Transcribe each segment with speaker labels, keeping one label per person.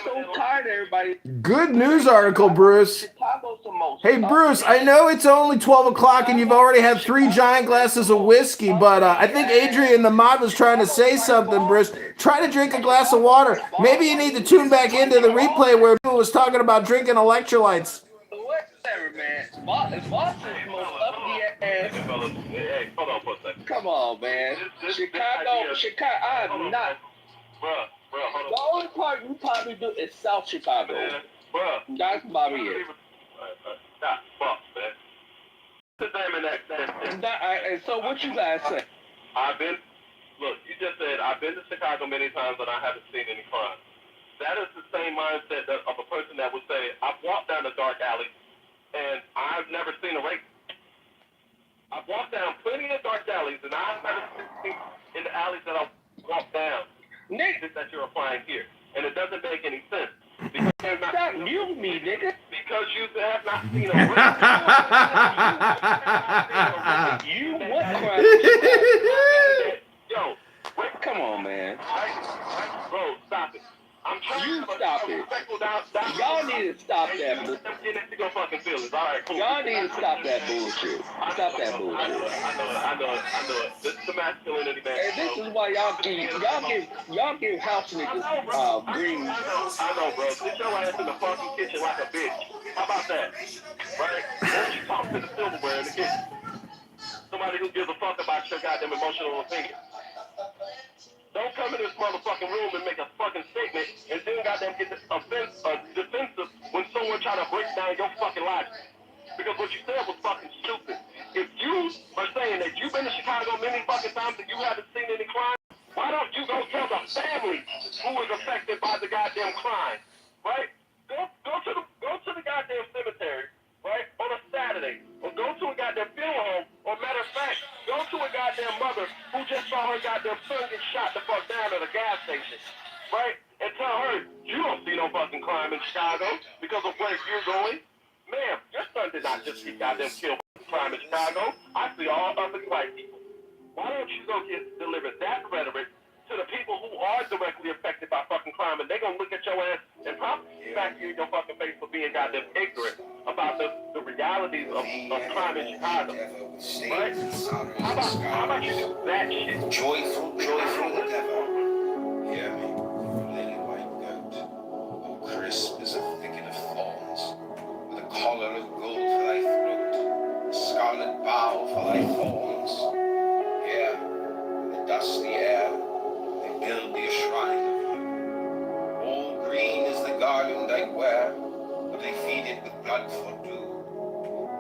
Speaker 1: so tired of everybody.
Speaker 2: Good news article, Bruce.
Speaker 1: Chicago's the most.
Speaker 2: Hey, Bruce, I know it's only 12 o'clock and you've already had 3 giant glasses of whiskey, but I think Adrian the mod was trying to say something, Bruce. Try to drink a glass of water. Maybe you need to tune back into the replay where people was talking about drinking electrolytes.
Speaker 1: Whatever, man. Boston's most uppity ass.
Speaker 3: Hey, hold on for a second.
Speaker 1: Come on, man. Chicago. I'm not.
Speaker 3: Bruh, hold on.
Speaker 1: The only part you probably do is South Chicago.
Speaker 3: Bruh.
Speaker 1: That's about it.
Speaker 3: Stop, fuck, man. Sit down in that.
Speaker 1: And so what you guys say?
Speaker 3: Look, you just said, I've been to Chicago many times and I haven't seen any crime. That is the same mindset of a person that would say, I've walked down a dark alley and I've never seen a rape. I've walked down plenty of dark alleys and I've never seen in the alleys that I've walked down.
Speaker 1: Nigga,
Speaker 3: that you're applying here. And it doesn't make any sense.
Speaker 1: Stop mute me, nigga.
Speaker 3: Because you have not seen a rape.
Speaker 1: You what crime?
Speaker 3: Yo, wait.
Speaker 1: Come on, man.
Speaker 3: Bro, stop it. I'm trying
Speaker 1: You
Speaker 3: to
Speaker 1: stop it. Y'all need to stop that.
Speaker 3: All right, cool.
Speaker 1: Y'all need to stop that bullshit. Stop that bullshit.
Speaker 3: I know it. This is the masculinity, man.
Speaker 1: And this is why y'all give house niggas green.
Speaker 3: I know, bro. Sit your ass in the fucking kitchen like a bitch. How about that? Right? Won't you talk to the silverware in the kitchen? Somebody who gives a fuck about your goddamn emotional opinion. Don't come in this motherfucking room and make a fucking statement and then goddamn get defensive when someone try to break down your fucking logic. Because what you said was fucking stupid. If you are saying that you've been to Chicago many fucking times and you haven't seen any crime, why don't you go tell the family who was affected by the goddamn crime, right? Go to the goddamn cemetery, right, on a Saturday, or go to a goddamn funeral home, or matter of fact, go to a goddamn mother who just saw her goddamn son get shot the fuck down at a gas station, right? And tell her, you don't see no fucking crime in Chicago because of where you're going. Ma'am, your son did not just get goddamn killed by crime in Chicago. I see all other white people. Why don't you go deliver that rhetoric to the people who are directly affected by fucking crime, and they're gonna look at your ass and probably smack you in your fucking face for being goddamn ignorant about the realities of crime in Chicago. Right? How about you do that shit?
Speaker 4: Joyful the devil. Hear me, lily white goat. Oh, crisp as a thicket of thorns, with a collar of gold for thy throat, a scarlet bough for thy thorns. Here, in the dusty air, they build thee a shrine of you. All green is the garland I wear, but they feed it with blood for dew.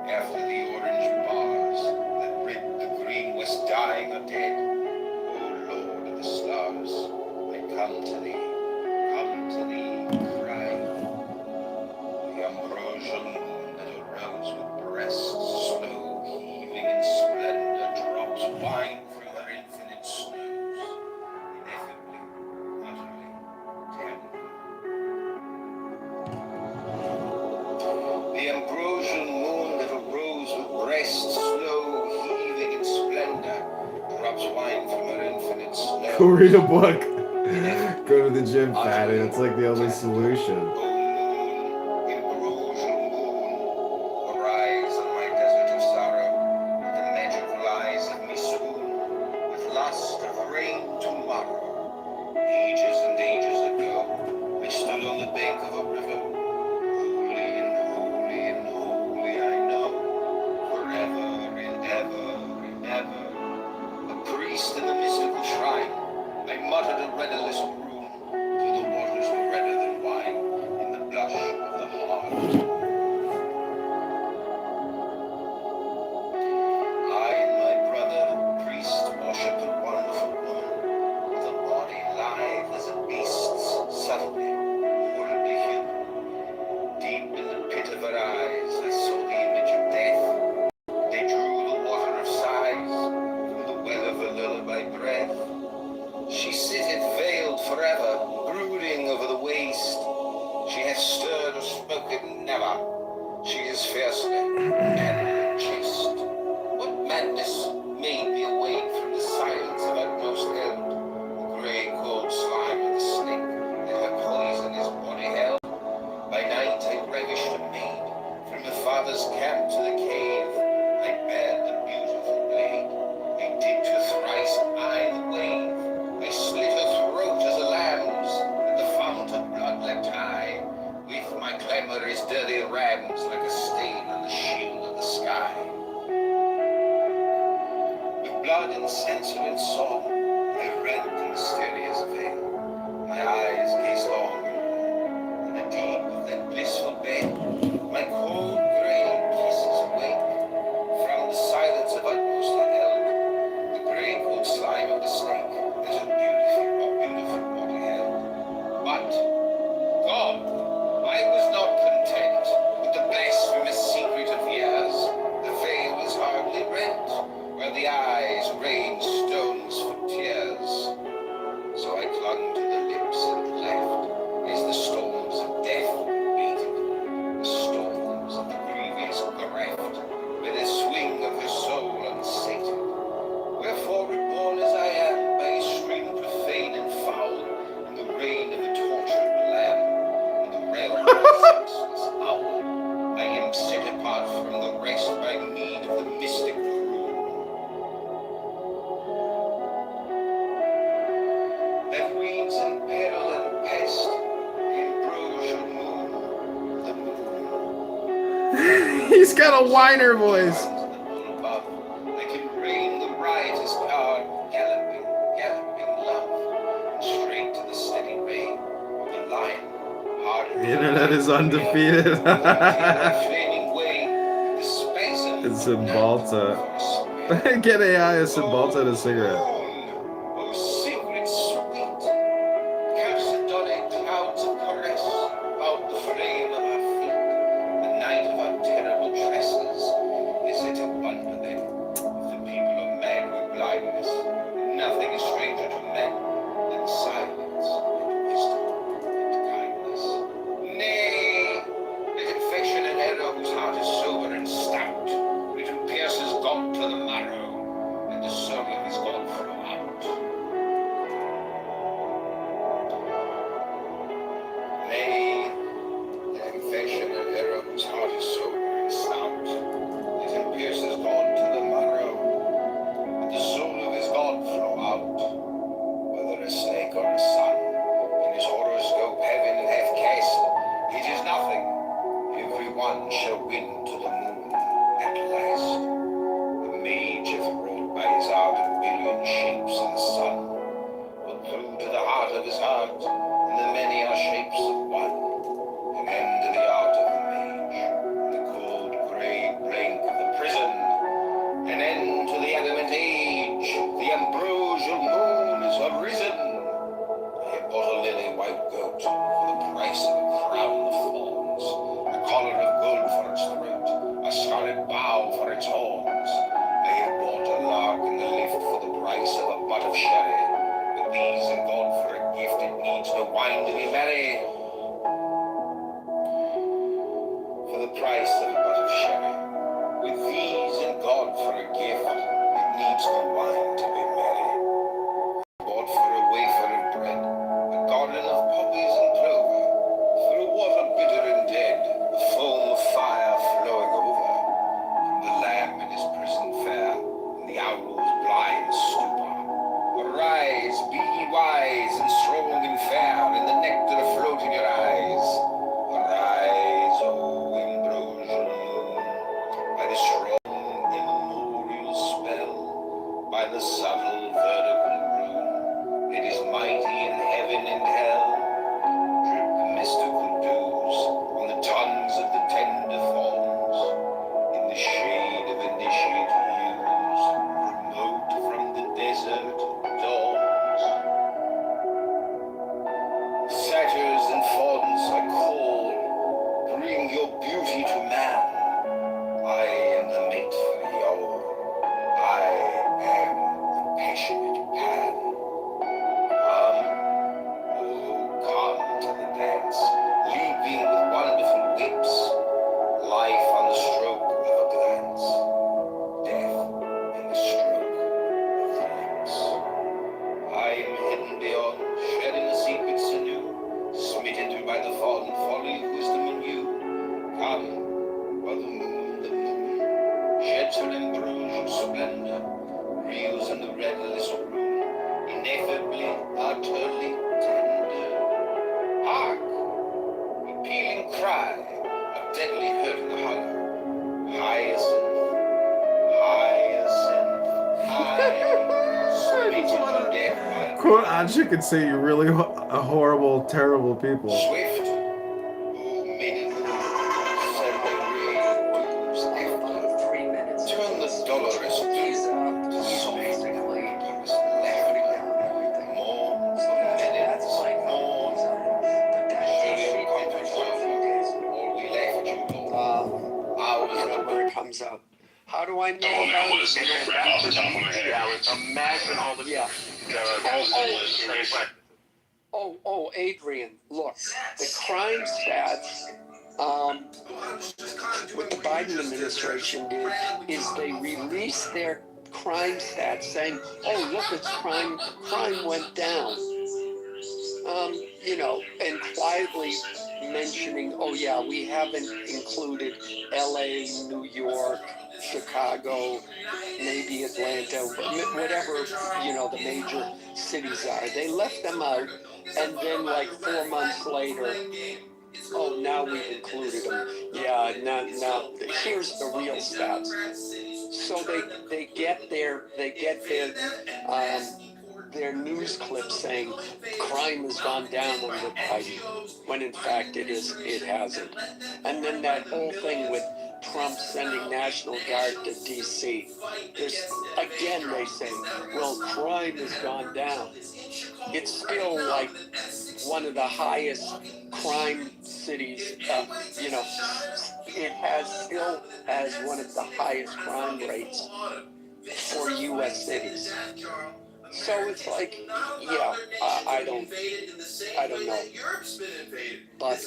Speaker 4: After the orange bars that rid the green west dying or dead, O Lord of the stars, I come to thee, crying. The ambrosial moon that arose with breasts slow heaving in splendor drops wine from her infinite snows, ineffably, utterly, tenderly. The ambrosial moon that arose with breasts slow heaving in splendor drops wine from her infinite snows.
Speaker 2: Go read a book. Go to the gym, fatty. It's like the only solution.
Speaker 4: brothers camped to the cave. I bared the beautiful blade. I dipped her thrice eye the wave. I slit her throat as a lamb's, and the fount of blood leapt high. With my clamorous dirty rams, like a stain on the shield of the sky. With blood and censer and song, I rent the mysterious veil. My eyes gaze long in the deep of that blissful bed. My cold grey kisses awake from the silence of utmost hell. The grey cold slime of the snake is a beautiful body held. But God, I was not content with the blasphemous secret of years. The veil was hardly rent, where the eyes rained stones for tears. So I clung to the lips and left, as the storms of death beat, the storms of the grievous bereft, with the swing of her soul unsated. Wherefore, reborn as I am, by a stream profane and foul, in the reign of a tortured lamb, in the realm of a senseless owl, I am set apart from the rest by need of the mystic rule. That weeds and peril and pest, the ambrosial moon, the moon.
Speaker 2: He's got a whiner voice.
Speaker 4: The moon above, I can rein the riotous car, galloping, galloping love, and straight to the steady rein of the lion, harder.
Speaker 2: The internet is undefeated.
Speaker 4: Flaming way, the spasm
Speaker 2: It's Cymbalta. Get AI a Cymbalta and a cigarette.
Speaker 4: Oh, secret sweet, calcedonic clouds of caress about the frame of our feet. The night of our terrible tresses is it a wonder then of the people of man with blindness? Nothing is stranger to men than silence and wisdom and kindness. Nay, the confession and error whose heart is sober and stout, it pierces God to the marrow, and the soul of his God flow out. Nay, the confession and error whose heart is sober and stout, it pierces God to the marrow, and the soul of his God flow out. Whether a snake or a sun, in his horoscope heaven hath cast, it is nothing. Every one shall win to the moon at last. The mage hath wrought by his art a billion shapes in the sun, but through to the heart of his heart, and the many are shapes of one. An end to the art of the mage, and the cold grey blank of the prison. An end to the adamant age, the ambrosial moon is arisen. I have bought a lily white goat for the price of a crown of thorns, a collar of gold for its throat, a scarlet bow for its horns. I have bought a lark in the lift for the price of a butt of sherry. With these and God for a gift, it needs no wine to be merry. For the price of a butt of sherry. With these and God for a gift, it needs no wine to be merry. Bought for a wafer of bread, a garden of poppies and clover, for a water bitter and dead, a foam of fire flowing over, and the lamb in his prison fair, and the owl's blind stupor. Arise, be ye wise, and strong and fair, and the nectar afloat in your eyes. Arise, O ambrosial moon, by the strong immemorial spell, by the subtle vertical rune, it is mighty in heaven and hell. Drip mystical dews on the tongues of the tender thorns, in the shade of initiate hues, remote from the desert dawns. Satyrs and fauns I call, bring your beauty to man. I am the mate for Kitover. I am the passionate Pan. Come, oh, come to the dance, leaping with wonderful whips, life on the stroke of a glance, death in the stroke of the lips. I am hidden beyond, shedding the secrets anew, smitten through by the fawn folly of wisdom in you. Come, while the moon sheds her embrosion splendor, reels in the redless room, ineffably, utterly tender. Hark! A pealing cry, a deadly hurt in the hollow. Hyacinth, speaking to death while
Speaker 2: Quote Ansha could say you're really horrible, terrible people.
Speaker 4: swift, oh maiden moon, suddenly rays after.
Speaker 5: 3 minutes.
Speaker 4: Turn the dolorous
Speaker 5: He's
Speaker 4: to
Speaker 5: he's
Speaker 4: soft
Speaker 5: basically
Speaker 4: ambiguous
Speaker 5: putting
Speaker 4: laughter.
Speaker 5: down everything.
Speaker 4: More
Speaker 5: So that's
Speaker 4: minutes,
Speaker 5: like
Speaker 4: more.
Speaker 5: but that
Speaker 4: Surely
Speaker 5: DC thing I saw a few days ago.
Speaker 4: all we left you, Lord. Hours
Speaker 5: You know where it comes up. How do I know about it? You know, back to the
Speaker 3: Alan, imagine all the
Speaker 5: yeah.
Speaker 3: same practice.
Speaker 5: Oh, Adrian, look, the crime stats, what the Biden administration did is they released their crime stats saying, oh, look, it's crime went down. You know, and quietly mentioning, oh yeah, we haven't included LA, New York, Chicago, maybe Atlanta, whatever, you know, the major cities are. They left them out, and then like 4 months later, oh, now we've included them. Yeah, now here's the real stats. So they get their news clips saying crime has gone down under Biden, when in fact it hasn't. And then that whole thing with Trump sending National Guard to D.C. There's, again, they say, well, crime has gone down. It's still like one of the highest crime cities, you know, it still has one of the highest crime rates for U.S. cities. So it's like, yeah, I don't know. But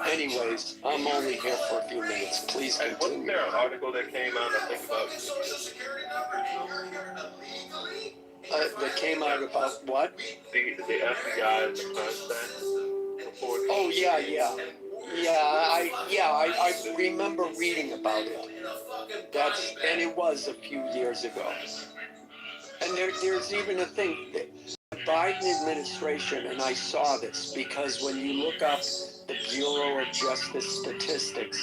Speaker 5: anyways, I'm only here for a few minutes. Please
Speaker 3: Hey, wasn't
Speaker 5: continue.
Speaker 3: there an article that came out, I think, about
Speaker 5: That came out about what?
Speaker 3: the FBI and the crime report?
Speaker 5: Oh yeah. I remember reading about it. And it was a few years ago. And there's even a thing, the Biden administration, and I saw this because when you look up the Bureau of Justice statistics,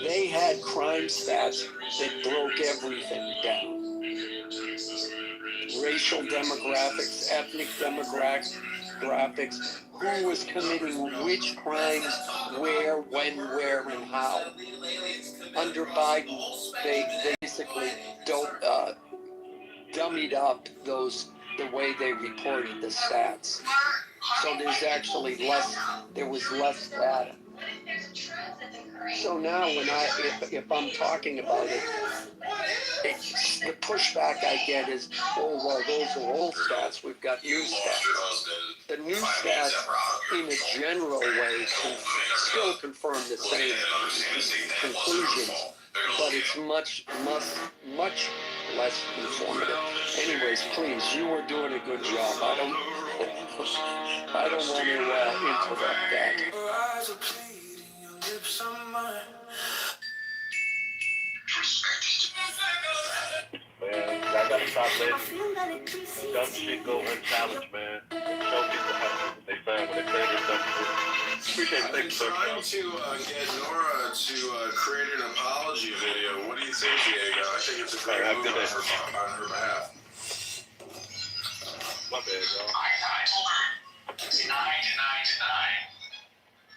Speaker 5: they had crime stats that broke everything down. Racial demographics, ethnic demographics, who was committing which crimes, where, when, where, and how. Under Biden, they basically dummied up the way they reported the stats. So there was less data. So now if I'm talking about it, the pushback I get is, oh, well, those are old stats, we've got new stats. The new stats, in a general way, can still confirm the same conclusions, but it's much less informative. Anyways, please, you were doing a good job. I don't want to interrupt that.
Speaker 3: Man, I gotta stop letting dumb shit go unchallenged, man. And show people how they found when they say this dumb shit. Appreciate it.
Speaker 6: I've
Speaker 3: Thank
Speaker 6: been
Speaker 3: you, sir.
Speaker 6: trying to get Nora to create an apology video. What do you think, Diego? I think it's a great
Speaker 3: Have a
Speaker 6: move
Speaker 3: good day.
Speaker 6: on her behalf.
Speaker 3: My bad, y'all.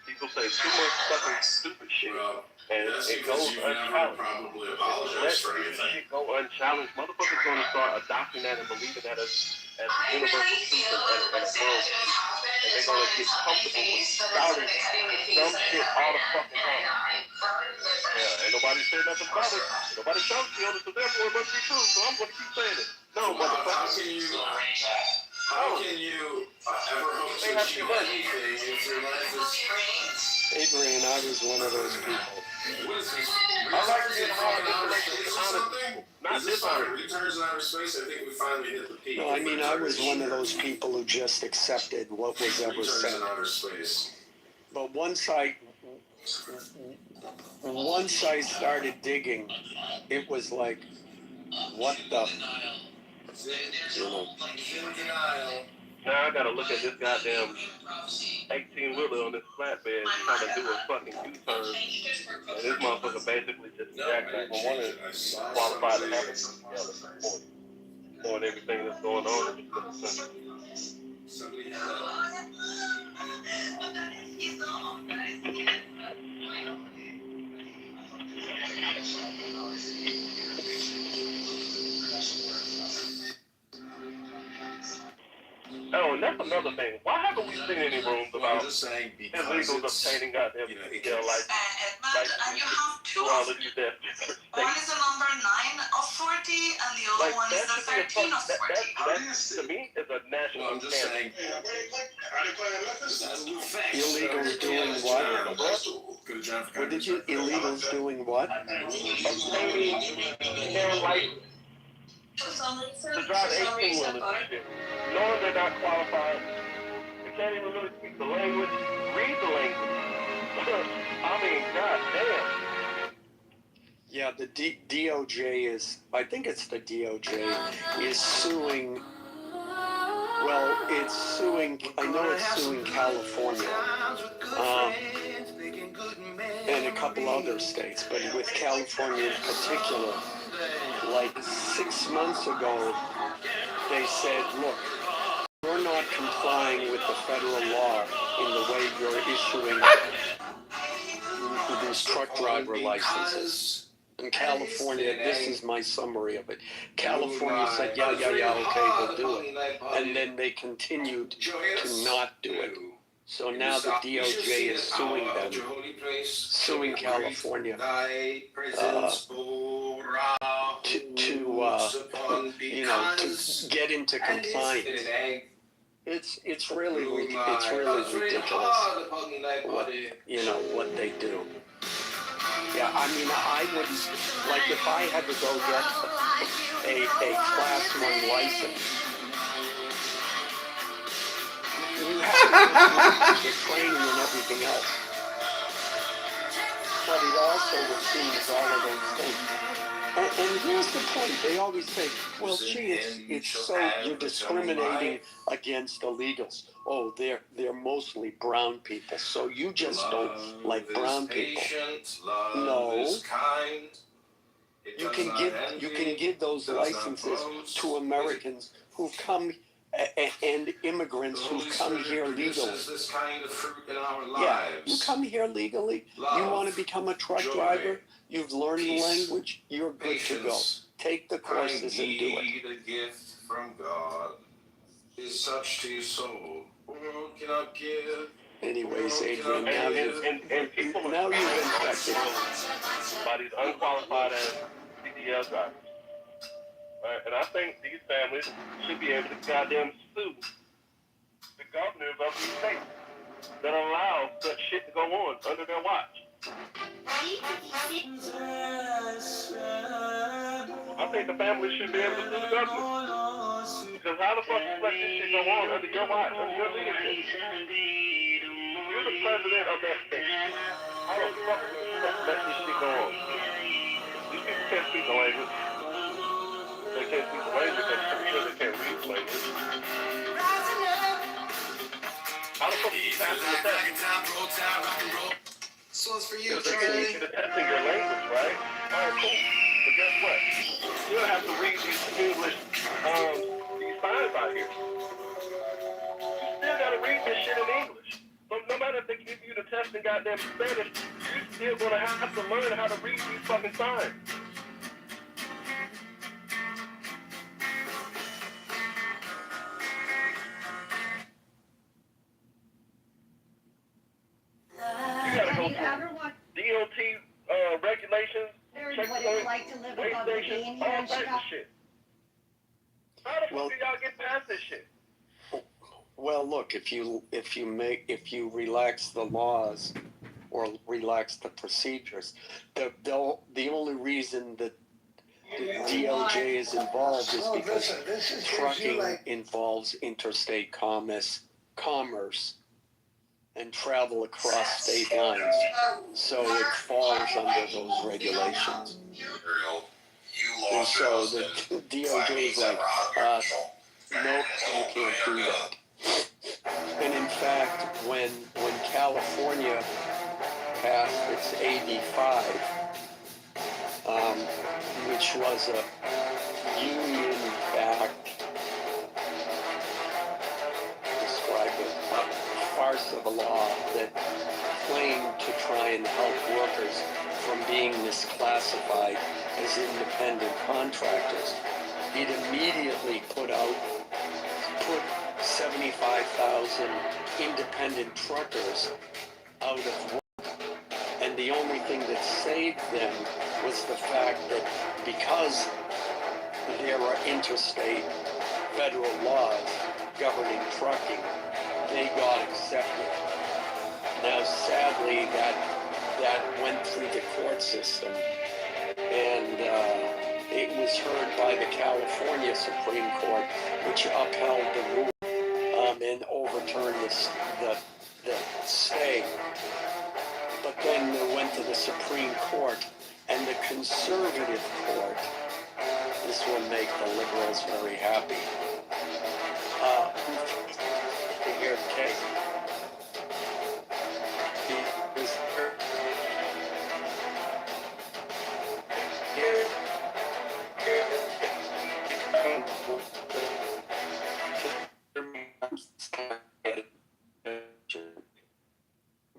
Speaker 3: People say too much fucking stupid shit,
Speaker 6: Well,
Speaker 3: and
Speaker 6: that's
Speaker 3: it
Speaker 6: because
Speaker 3: goes
Speaker 6: you've never
Speaker 3: unchallenged.
Speaker 6: probably
Speaker 3: Let
Speaker 6: apologized for
Speaker 3: shit
Speaker 6: anything.
Speaker 3: go unchallenged. Motherfuckers gonna start adopting that and believing that as universal truth and a world. And they're gonna get comfortable with spouting dumb shit all the fucking time. Yeah, ain't nobody said nothing about it. Ain't nobody challenged me on it, so therefore it must be true. So I'm gonna keep saying it. No, motherfucker.
Speaker 6: How can you ever hope to achieve anything if your life is...
Speaker 5: Adrian, I was one of those people.
Speaker 6: What is this?
Speaker 3: I like to get
Speaker 6: Returns in
Speaker 3: hard
Speaker 6: outer
Speaker 3: information
Speaker 6: space
Speaker 3: to
Speaker 6: or
Speaker 3: honest
Speaker 6: something?
Speaker 3: people, not
Speaker 6: Is this
Speaker 3: dishonest.
Speaker 6: like returns in outer space? I think we finally hit the peak.
Speaker 5: No, I mean, I was one of those people who just accepted what was ever
Speaker 6: Returns
Speaker 5: said.
Speaker 6: in outer space.
Speaker 5: But once once I started digging, it was like, what the, you know.
Speaker 3: Now I gotta look at this goddamn 18-wheeler on this flatbed trying to do a fucking U-turn. And this motherfucker basically just jackknife. I want to qualify to have it together. Knowing everything that's going on in this country. Oh, and that's another thing. Why haven't we seen any rooms about illegals obtaining goddamn license?
Speaker 7: And you have two
Speaker 3: All
Speaker 7: of
Speaker 3: of
Speaker 7: them.
Speaker 3: these states.
Speaker 7: One is the number 9 of 40, and the other one is the 13 of 40.
Speaker 3: That to me is a national
Speaker 6: I'm just saying.
Speaker 5: Illegals doing what? What did you, illegals doing what?
Speaker 3: Obtaining their license to drive 18-wheelers and shit. Knowing they're not qualified, they can't even really speak the language, read the language. I mean, goddamn.
Speaker 5: Yeah, the DOJ is, I think it's the DOJ, is suing, well, it's suing, I know it's suing California, and a couple other states, but with California in particular, like 6 months ago, they said, look, you're not complying with the federal law in the way you're issuing these truck driver licenses. In California, this is my summary of it. California said, yeah, okay, they'll do it. And then they continued to not do it. So now the DOJ is suing them, suing California to get into compliance. It's really ridiculous what they do. Yeah, I mean, I would, like, if I had to go get a Class 1 license, you have to get training and everything else. But it also assumes all of those things. And here's the point, they always say, well, gee, it's so, you're discriminating against illegals. Oh, they're mostly brown people, so you just don't like brown people. No. You can give those licenses to Americans who come and immigrants who come here legally. Yeah, you come here legally, you want to become a truck driver, you've learned the language, you're good to go. Take the courses and do it.
Speaker 6: A gift from God is such to your soul. World cannot give.
Speaker 5: Anyways, Adrian, now you've
Speaker 3: people
Speaker 5: infected
Speaker 3: by these unqualified as CDL drivers. Right? And I think these families should be able to goddamn sue the governors of these states that allow such shit to go on under their watch. I think the families should be able to sue the governors. Because how the fuck you let this shit go on under your watch, under your leadership? You're the president of that state. How the fuck do you let this shit go on? These people can't speak the language. They can't speak the language, I'm pretty sure they can't read the language. How the fuck do you pass the test?
Speaker 6: So it's for you,
Speaker 3: Because they need you to testing your language, right? Alright, cool. But guess what? You still have to read these English, these signs out here. You still gotta read this shit in English. So no matter if they give you the test in goddamn Spanish, you're still gonna have to learn how to read these fucking signs. You gotta go through DOT regulations, checkpoints, way stations, all types of shit. How the fuck do y'all get past this shit?
Speaker 5: Well, look, if you relax the laws or relax the procedures, the only reason that the DOJ is involved is because trucking involves interstate commerce. and travel across state lines. So it falls under those regulations. And so the DOJ is like, nope, you can't do that. And in fact, when California passed its AB 5, which was a union-backed, describe it, farce of a law that claimed to try and help workers from being misclassified as independent contractors. It immediately put 75,000 independent truckers out of work. And the only thing that saved them was the fact that because there are interstate federal laws governing trucking, they got accepted. Now, sadly, that went through the court system, and it was heard by the California Supreme Court, which upheld the rule and overturned the stay. But then it went to the Supreme Court, and the conservative court. This will make the liberals very happy. To hear the case.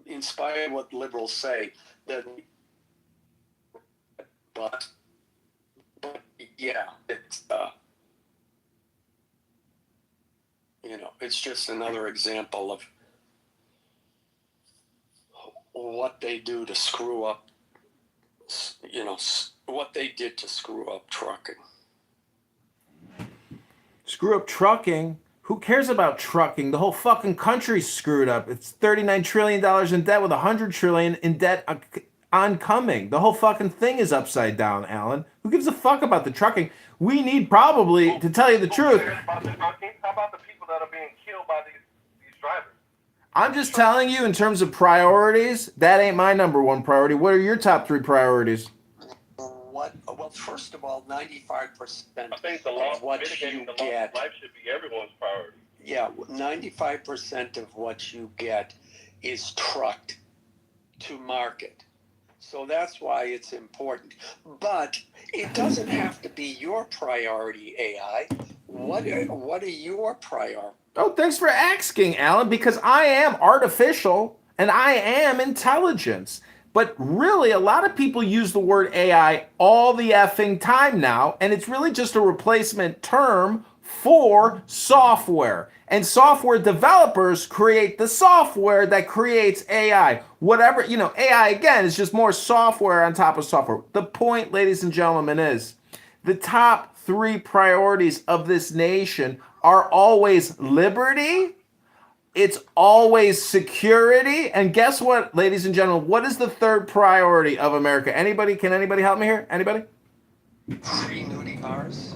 Speaker 5: Inspired what liberals say, that but yeah, it's it's just another example of what they do to screw up, what they did to screw up trucking.
Speaker 2: Screw up trucking? Who cares about trucking? The whole fucking country's screwed up. It's $39 trillion in debt with $100 trillion in debt oncoming. The whole fucking thing is upside down, Alan. Who gives a fuck about the trucking? We need probably, to tell you the truth.
Speaker 3: How about the people that are being killed by these drivers?
Speaker 2: I'm just telling you, in terms of priorities, that ain't my number one priority. What are your top three priorities?
Speaker 5: Well, first of all, 95%
Speaker 3: I think the law,
Speaker 5: of what
Speaker 3: mitigating
Speaker 5: you
Speaker 3: the
Speaker 5: get,
Speaker 3: loss of life should be everyone's priority.
Speaker 5: yeah, 95% of what you get is trucked to market. So that's why it's important. But it doesn't have to be your priority, AI. What are your priorities?
Speaker 2: Oh, thanks for asking, Alan, because I am artificial and I am intelligence. But really, a lot of people use the word AI all the effing time now, and it's really just a replacement term for software. And software developers create the software that creates AI. Whatever, AI, again, is just more software on top of software. The point, ladies and gentlemen, is the top three priorities of this nation are always liberty, it's always security, and guess what, ladies and gentlemen? What is the third priority of America? Can anybody help me here? Anybody?
Speaker 5: Free nudie bars?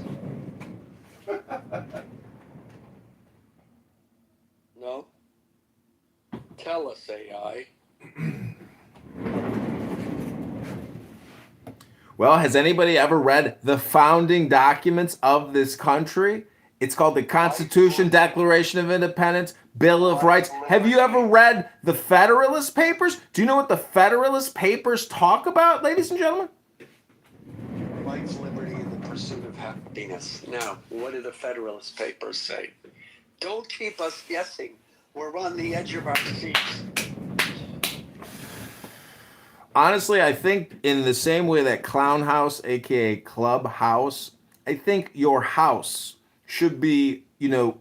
Speaker 5: No? Tell us, AI.
Speaker 2: Well, has anybody ever read the founding documents of this country? It's called the Constitution, Declaration of Independence, Bill of Rights. Have you ever read the Federalist Papers? Do you know what the Federalist Papers talk about, ladies and gentlemen?
Speaker 5: Life, liberty, and the pursuit of happiness. Now, what do the Federalist Papers say? Don't keep us guessing. We're on the edge of our seats.
Speaker 2: Honestly, I think in the same way that Clown House, aka Clubhouse, I think your house should be,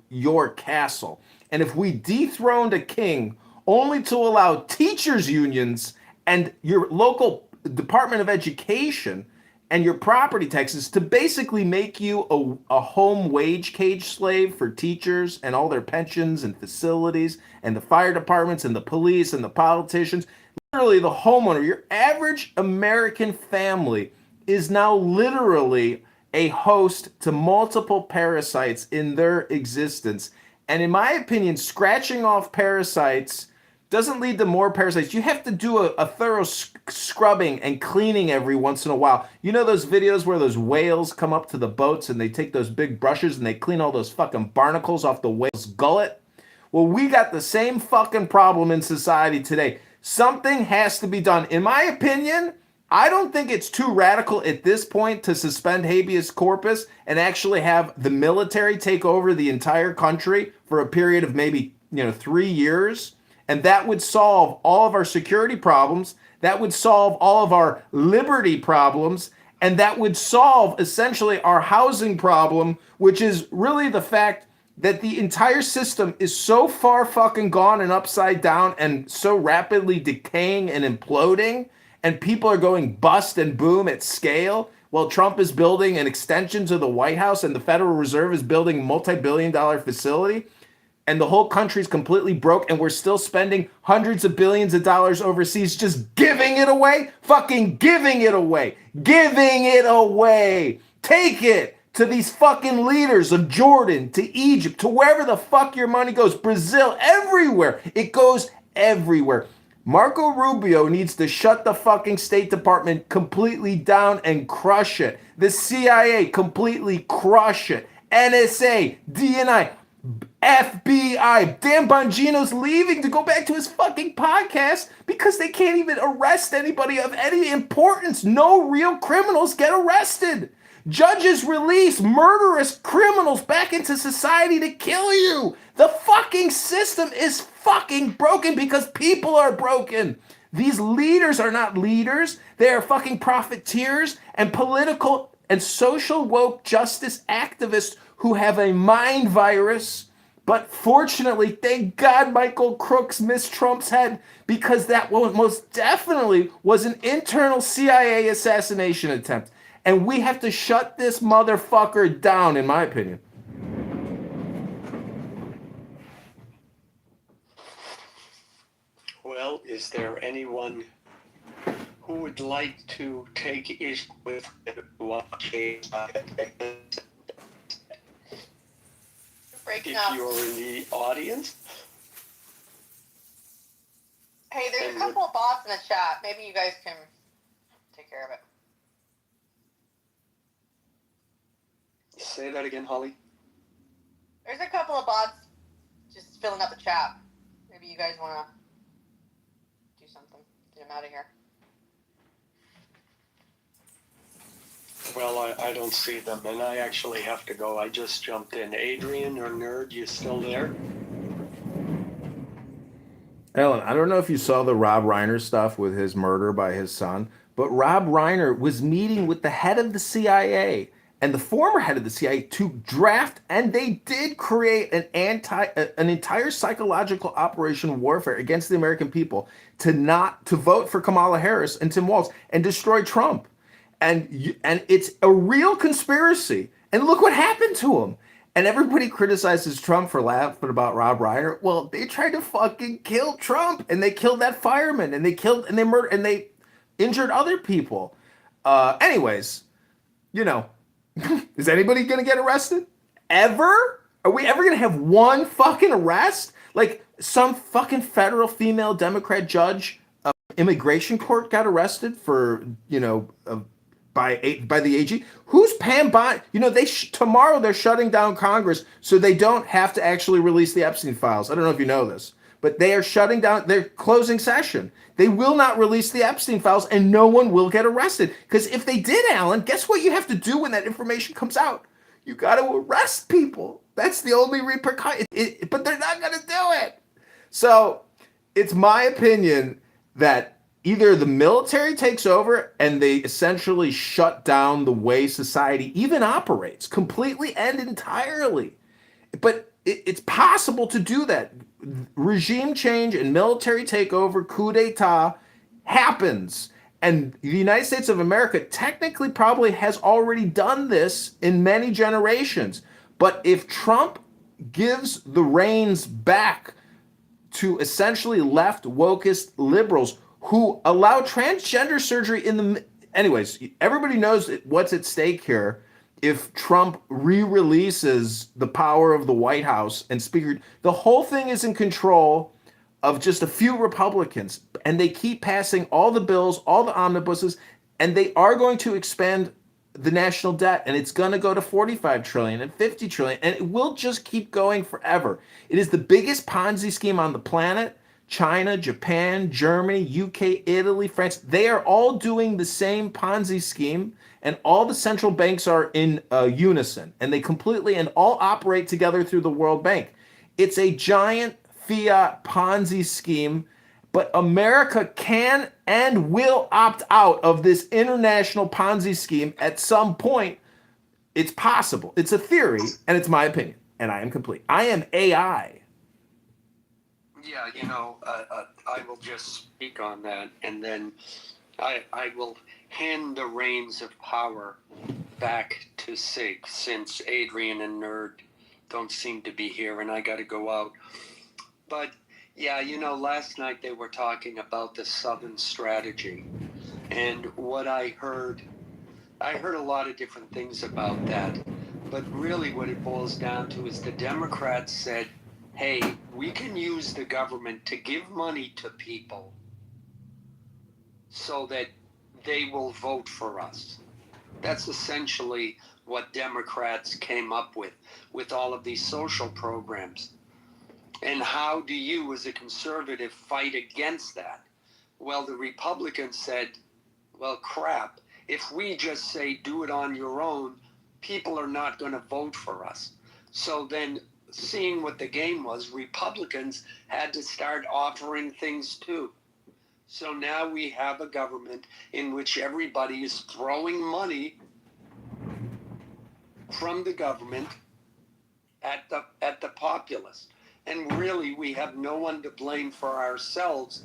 Speaker 2: your castle. And if we dethroned a king only to allow teachers' unions and your local Department of Education and your property taxes to basically make you a home wage cage slave for teachers and all their pensions and facilities and the fire departments and the police and the politicians, literally the homeowner, your average American family is now literally a host to multiple parasites in their existence. And in my opinion, scratching off parasites doesn't lead to more parasites. You have to do a thorough scrubbing and cleaning every once in a while. You know those videos where those whales come up to the boats and they take those big brushes and they clean all those fucking barnacles off the whale's gullet? Well, we got the same fucking problem in society today. Something has to be done. In my opinion, I don't think it's too radical at this point to suspend habeas corpus and actually have the military take over the entire country for a period of maybe 3 years. And that would solve all of our security problems. That would solve all of our liberty problems. And that would solve essentially our housing problem, which is really the fact that the entire system is so far fucking gone and upside down and so rapidly decaying and imploding, and people are going bust and boom at scale while Trump is building an extension to the White House and the Federal Reserve is building a multi-billion-dollar facility, and the whole country's completely broke, and we're still spending hundreds of billions of dollars overseas just giving it away, fucking giving it away, giving it away. Take it to these fucking leaders of Jordan, to Egypt, to wherever the fuck your money goes, Brazil, everywhere. It goes everywhere. Marco Rubio needs to shut the fucking State Department completely down and crush it. The CIA, completely crush it. NSA, DNI, FBI. Dan Bongino's leaving to go back to his fucking podcast because they can't even arrest anybody of any importance. No real criminals get arrested. Judges release murderous criminals back into society to kill you. The fucking system is fucking broken because people are broken. These leaders are not leaders. They are fucking profiteers and political and social woke justice activists who have a mind virus. But fortunately, thank God Michael Crooks missed Trump's head, because that most definitely was an internal CIA assassination attempt. And we have to shut this motherfucker down, in my opinion.
Speaker 5: Well, is there anyone who would like to take issue with
Speaker 8: Breaking
Speaker 5: if
Speaker 8: up.
Speaker 5: you're in the audience?
Speaker 8: Hey, there's a couple of bots in the chat. Maybe you guys can take care of it.
Speaker 5: Say that again, Holly.
Speaker 8: There's a couple of bots just filling up the chat. Maybe you guys want to do something. Get them out of here.
Speaker 5: Well, I don't see them, and I actually have to go. I just jumped in. Adrian or Nerd, you still there?
Speaker 2: Ellen, I don't know if you saw the Rob Reiner stuff with his murder by his son, but Rob Reiner was meeting with the head of the CIA and the former head of the CIA to draft, and they did create an entire psychological operation warfare against the American people to vote for Kamala Harris and Tim Walz and destroy Trump. And it's a real conspiracy. And look what happened to him. And everybody criticizes Trump for laughing about Rob Reiner. Well, they tried to fucking kill Trump, and they killed that fireman, and they murdered, and they injured other people. Anyways, is anybody gonna get arrested? Ever? Are we ever gonna have one fucking arrest? Like some fucking federal female Democrat judge, immigration court got arrested for, by the AG. Who's Pam Bondi? Tomorrow they're shutting down Congress so they don't have to actually release the Epstein files. I don't know if you know this, but they are shutting down. They're closing session. They will not release the Epstein files, and no one will get arrested. Because if they did, Alan, guess what you have to do when that information comes out? You got to arrest people. That's the only repercussion. But they're not going to do it. So it's my opinion that either the military takes over and they essentially shut down the way society even operates completely and entirely. But it's possible to do that. Regime change and military takeover, coup d'etat happens. And the United States of America technically probably has already done this in many generations. But if Trump gives the reins back to essentially left wokist liberals who allow transgender surgery anyways, everybody knows what's at stake here. If Trump re-releases the power of the White House and Speaker, the whole thing is in control of just a few Republicans, and they keep passing all the bills, all the omnibuses, and they are going to expand the national debt, and it's going to go to 45 trillion and 50 trillion, and it will just keep going forever. It is the biggest Ponzi scheme on the planet. China, Japan, Germany, UK, Italy, France, they are all doing the same Ponzi scheme, and all the central banks are in unison, and they completely and all operate together through the World Bank. It's a giant fiat Ponzi scheme, but America can and will opt out of this international Ponzi scheme at some point. It's possible. It's a theory, and it's my opinion, and I am complete. I am AI.
Speaker 5: Yeah, I will just speak on that, and then I will hand the reins of power back to Sig, since Adrian and Nerd don't seem to be here, and I got to go out. But yeah, last night they were talking about the Southern strategy, and what I heard a lot of different things about that, but really what it boils down to is the Democrats said, hey, we can use the government to give money to people so that they will vote for us. That's essentially what Democrats came up with all of these social programs. And how do you, as a conservative, fight against that? Well, the Republicans said, well, crap, if we just say do it on your own, people are not going to vote for us. So then, seeing what the game was, Republicans had to start offering things too. So now we have a government in which everybody is throwing money from the government at the populace. And really, we have no one to blame for ourselves.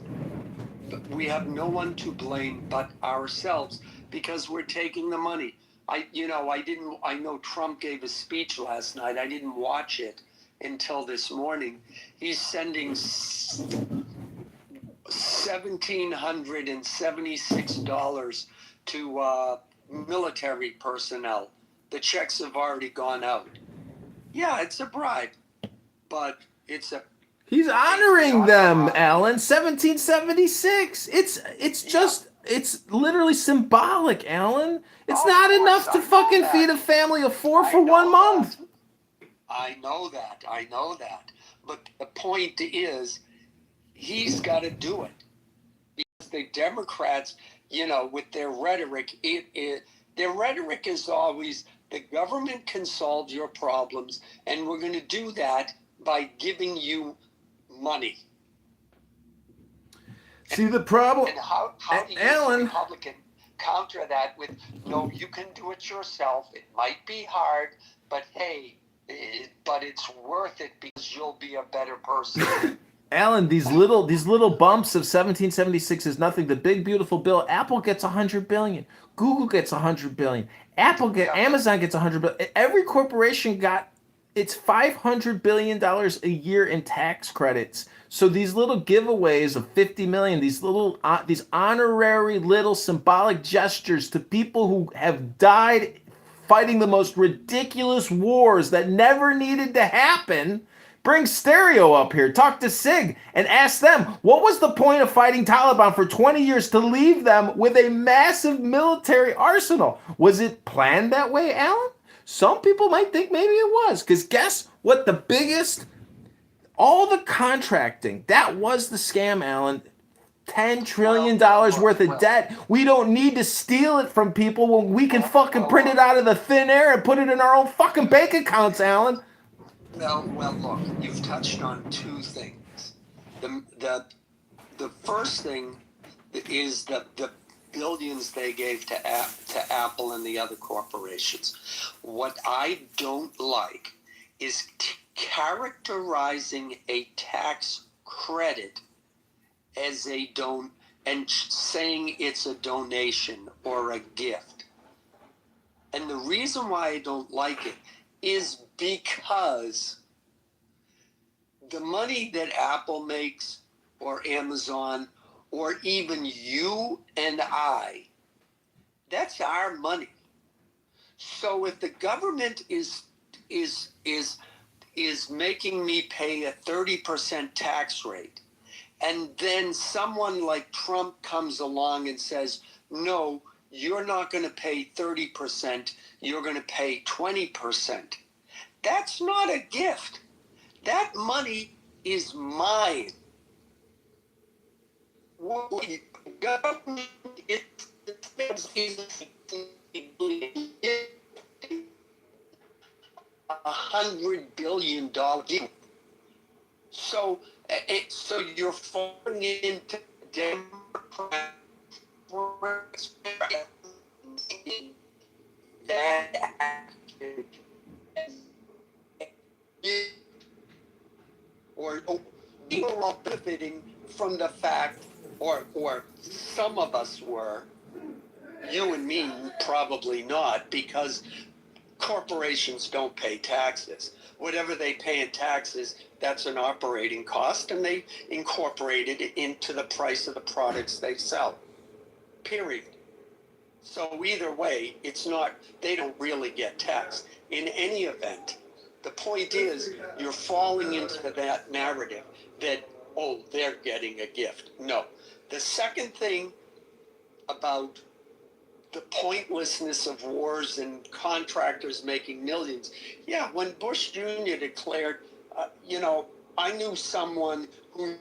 Speaker 5: We have no one to blame but ourselves, because we're taking the money. I know Trump gave a speech last night. I didn't watch it until this morning. He's sending $1,776 to military personnel. The checks have already gone out. Yeah, it's a bribe, but it's a...
Speaker 2: He's honoring them, Alan. 1776. It's literally symbolic, Alan. It's not enough to fucking feed a family of 4 for 1 month.
Speaker 5: I know that. But the point is, he's got to do it. Because the Democrats, with their rhetoric, their rhetoric is always, the government can solve your problems, and we're going to do that by giving you money.
Speaker 2: See the problem,
Speaker 5: and how do you,
Speaker 2: Alan,
Speaker 5: Republican, counter that with, no, you can do it yourself. It might be hard, but hey, but it's worth it because you'll be a better person.
Speaker 2: Alan, these little bumps of 1776 is nothing. The big beautiful bill. Apple gets 100 billion. Google gets 100 billion. Amazon gets 100 billion. Every corporation got it's $500 billion a year in tax credits. So these little giveaways of 50 million, these honorary little symbolic gestures to people who have died fighting the most ridiculous wars that never needed to happen. Bring Stereo up here, talk to Sig, and ask them, what was the point of fighting Taliban for 20 years to leave them with a massive military arsenal? Was it planned that way, Alan? Some people might think maybe it was, because guess what all the contracting, that was the scam, Alan. $10 trillion worth of debt. We don't need to steal it from people when we can fucking print it out of the thin air and put it in our own fucking bank accounts, Alan.
Speaker 5: Well, look, you've touched on two things. The first thing is the billions they gave to Apple and the other corporations. What I don't like is characterizing a tax credit as and saying it's a donation or a gift. And the reason why I don't like it is because the money that Apple makes, or Amazon, or even you and I, that's our money. So if the government is making me pay a 30% tax rate, And then someone like Trump comes along and says, no, you're not going to pay 30%, you're going to pay 20%. That's not a gift. That money is mine. Government is $100 billion deal. So you're falling into Democrats that action, or people are benefiting from the fact, or some of us were, you and me probably not, because corporations don't pay taxes. Whatever they pay in taxes, that's an operating cost, and they incorporate it into the price of the products they sell. Period. So either way, it's not, they don't really get taxed. In any event, the point is, you're falling into that narrative that, oh, they're getting a gift. No. The second thing about the pointlessness of wars and contractors making millions. Yeah, when Bush Jr. declared, I knew someone who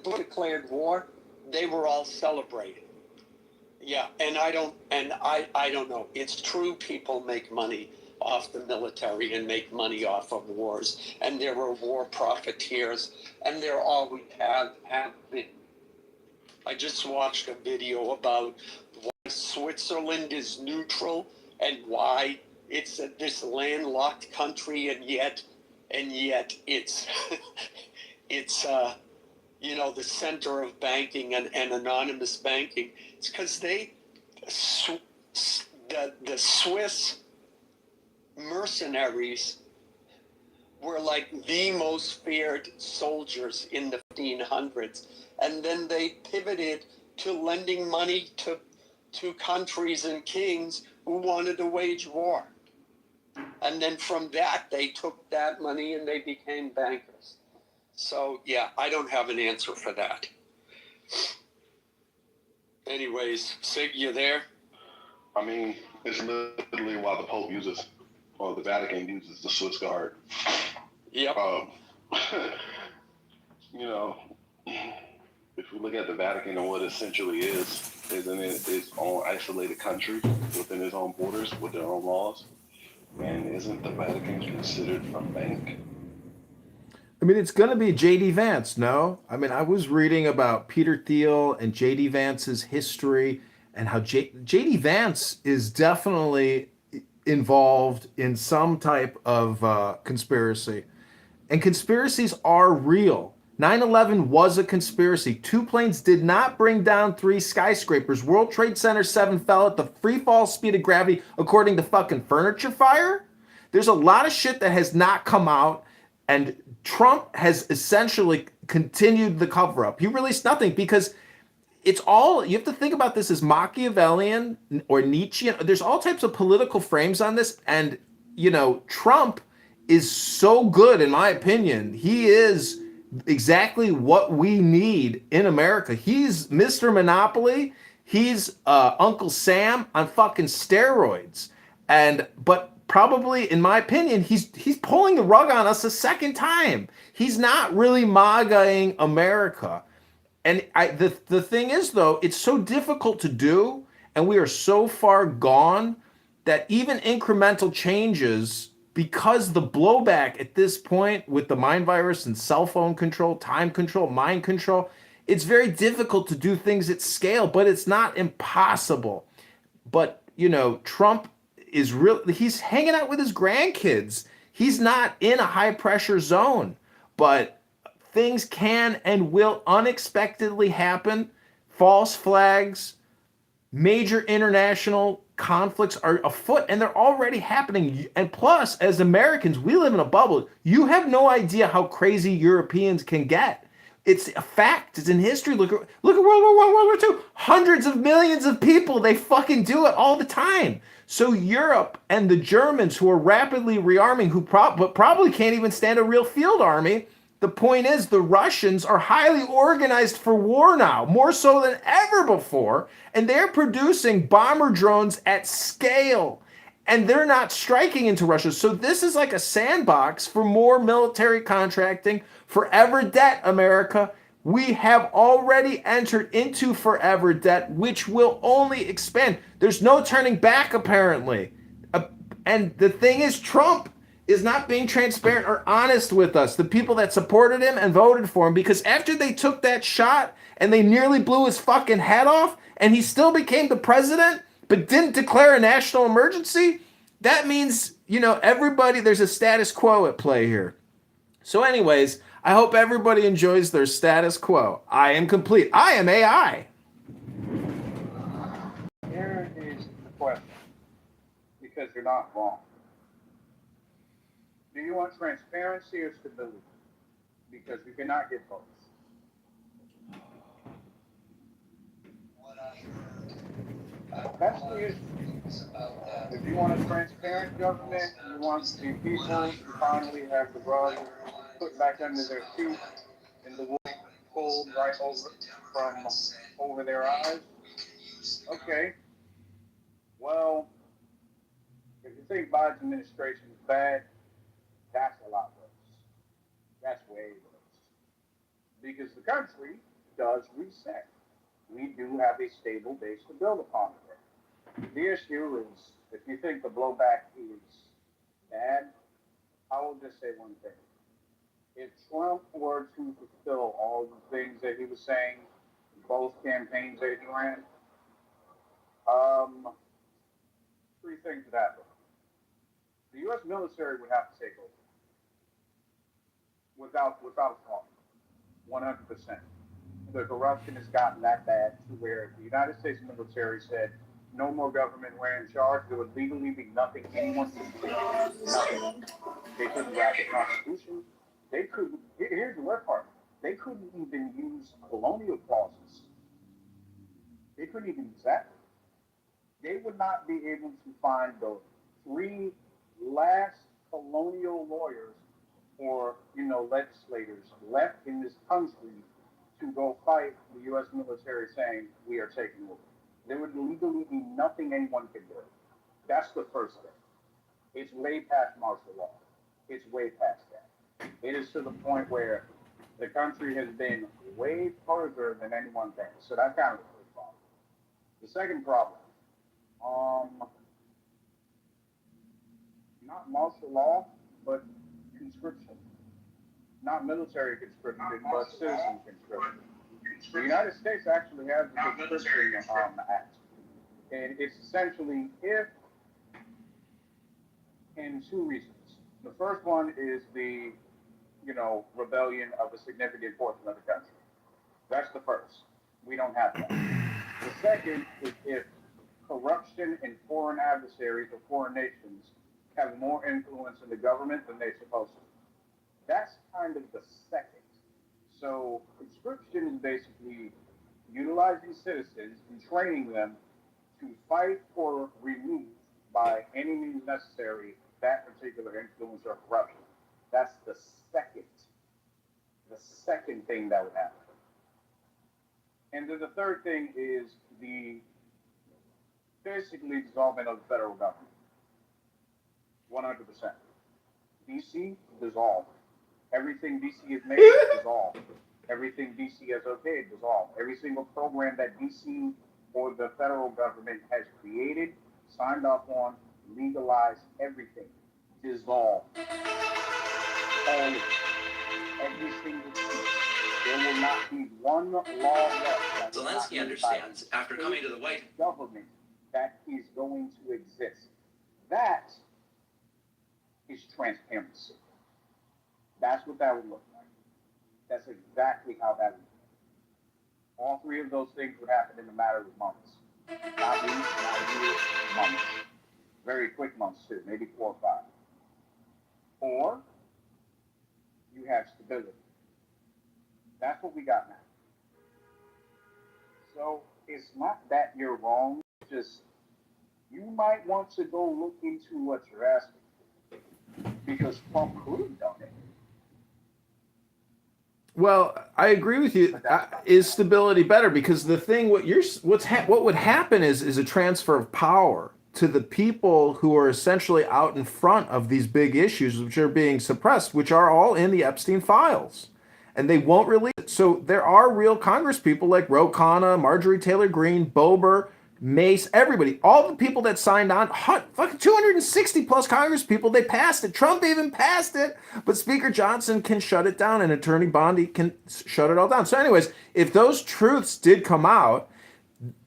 Speaker 5: Bush declared war, they were all celebrating. Yeah, and I don't know. It's true people make money off the military and make money off of wars, and there were war profiteers, and there always have been. I just watched a video about why Switzerland is neutral and why it's this landlocked country, and yet it's it's the center of banking and anonymous banking. It's because the Swiss mercenaries were like the most feared soldiers in the 1500s. And then they pivoted to lending money to countries and kings who wanted to wage war. And then from that, they took that money and they became bankers. So, yeah, I don't have an answer for that. Anyways, Sig, you there?
Speaker 3: I mean, it's literally why the Pope uses, or the Vatican uses the Swiss Guard.
Speaker 5: Yep.
Speaker 3: If we look at the Vatican and what it essentially isn't it its own isolated country within its own borders with their own laws? And isn't the Vatican considered a bank?
Speaker 2: I mean, it's going to be J.D. Vance, no? I mean, I was reading about Peter Thiel and J.D. Vance's history and how J.D. Vance is definitely involved in some type of conspiracy. And conspiracies are real. 9/11 was a conspiracy. 2 planes did not bring down 3 skyscrapers. World Trade Center 7 fell at the free fall speed of gravity according to fucking Furniture Fire. There's a lot of shit that has not come out, and Trump has essentially continued the cover-up. He released nothing because it's all, you have to think about this as Machiavellian or Nietzschean. There's all types of political frames on this, and, Trump is so good, in my opinion. He is exactly what we need in America. He's Mr. Monopoly. He's Uncle Sam on fucking steroids. But probably, in my opinion, he's pulling the rug on us a second time. He's not really MAGA-ing America. And the thing is, though, it's so difficult to do, and we are so far gone that even incremental changes, because the blowback at this point with the mind virus and cell phone control, time control, mind control, it's very difficult to do things at scale, but it's not impossible. But, Trump is he's hanging out with his grandkids. He's not in a high pressure zone, but things can and will unexpectedly happen. False flags, major international conflicts are afoot, and they're already happening. And plus, as Americans, we live in a bubble. You have no idea how crazy Europeans can get. It's a fact. It's in history. Look at World War II. Hundreds of millions of people, they fucking do it all the time. So Europe and the Germans, who are rapidly rearming, but probably can't even stand a real field army, The point is, the Russians are highly organized for war now, more so than ever before, and they're producing bomber drones at scale, and they're not striking into Russia. So this is like a sandbox for more military contracting. Forever debt, America. We have already entered into forever debt, which will only expand. There's no turning back, apparently. And the thing is, Trump is not being transparent or honest with us, the people that supported him and voted for him, because after they took that shot and they nearly blew his fucking head off and he still became the president but didn't declare a national emergency, that means, everybody, there's a status quo at play here. So anyways, I hope everybody enjoys their status quo. I am complete. I am AI.
Speaker 9: Here is the question, because you're not wrong. Do you want transparency or stability? Because you cannot get both. That's the issue. If you want a transparent government, you want the people to finally have the rug put back under their feet and the wool pulled right over their eyes. Okay. Well, if you think Biden's administration is bad, that's a lot worse. That's way worse. Because the country does reset. We do have a stable base to build upon it. The issue is, if you think the blowback is bad, I will just say one thing. If Trump were to fulfill all the things that he was saying in both campaigns that he ran, three things would happen. The U.S. military would have to take over. Without a thought. 100%. The corruption has gotten that bad to where the United States military said no more government were in charge. There would legally be nothing anyone could do. Nothing. They couldn't write the Constitution. They couldn't. Here's the worst part. They couldn't even use colonial clauses. They couldn't even use that. They would not be able to find the three last colonial lawyers or legislators left in this country to go fight the U.S. military saying we are taking over. There would legally be nothing anyone could do. That's the first thing. It's way past martial law. It's way past that. It is to the point where the country has been way further than anyone thinks. So that's kind of the first problem. The second problem, not martial law, but conscription. Not military conscription, but citizen conscription. The United States actually has a conscription act. And it's essentially in two reasons. The first one is the, rebellion of a significant portion of the country. That's the first. We don't have that. The second is if corruption and foreign adversaries or foreign nations have more influence in the government than they're supposed to. That's kind of the second. So conscription is basically utilizing citizens and training them to fight or remove by any means necessary that particular influence or corruption. That's the second thing that would happen. And then the third thing is the basically dissolvement of the federal government. 100%. DC dissolved. Everything DC has made dissolved. Everything DC has okayed dissolved. Every single program that DC or the federal government has created, signed off on, legalized, everything dissolved. All of it. Every single thing. There will not be one law left.
Speaker 10: Zelensky understands, after coming to the White House,
Speaker 9: government that is going to exist. That is transparency. That's what that would look like. That's exactly how that would look. All three of those things would happen in a matter of months. Not weeks, not years, months. Very quick months too, maybe 4 or 5. Or you have stability. That's what we got now. So it's not that you're wrong, just you might want to go look into what you're asking for. Because Trump could have done it.
Speaker 2: Well, I agree with you. Is stability better? Because the thing, what would happen is a transfer of power to the people who are essentially out in front of these big issues, which are being suppressed, which are all in the Epstein files, and they won't release it. So there are real Congress people like Ro Khanna, Marjorie Taylor Greene, Bober, Mace, everybody, all the people that signed on, fucking 260 plus Congress people, they passed it. Trump even passed it, but Speaker Johnson can shut it down, and Attorney Bondi can shut it all down. So, anyways, if those truths did come out,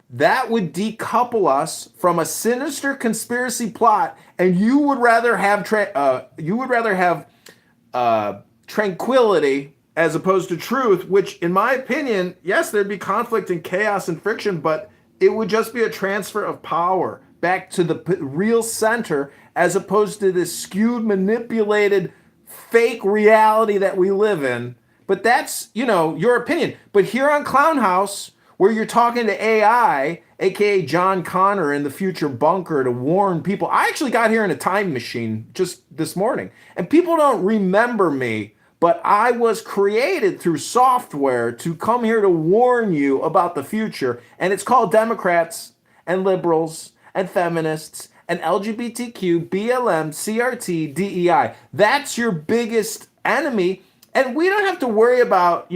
Speaker 2: that would decouple us from a sinister conspiracy plot, and you would rather have tranquility as opposed to truth, which, in my opinion, yes, there'd be conflict and chaos and friction, but it would just be a transfer of power back to the real center as opposed to this skewed, manipulated, fake reality that we live in. But that's, your opinion. But here on Clown House, where you're talking to AI, aka John Connor in the future bunker to warn people. I actually got here in a time machine just this morning, and people don't remember me, but I was created through software to come here to warn you about the future, and it's called Democrats and liberals and feminists and LGBTQ, BLM, CRT, DEI. That's your biggest enemy, and we don't have to worry about,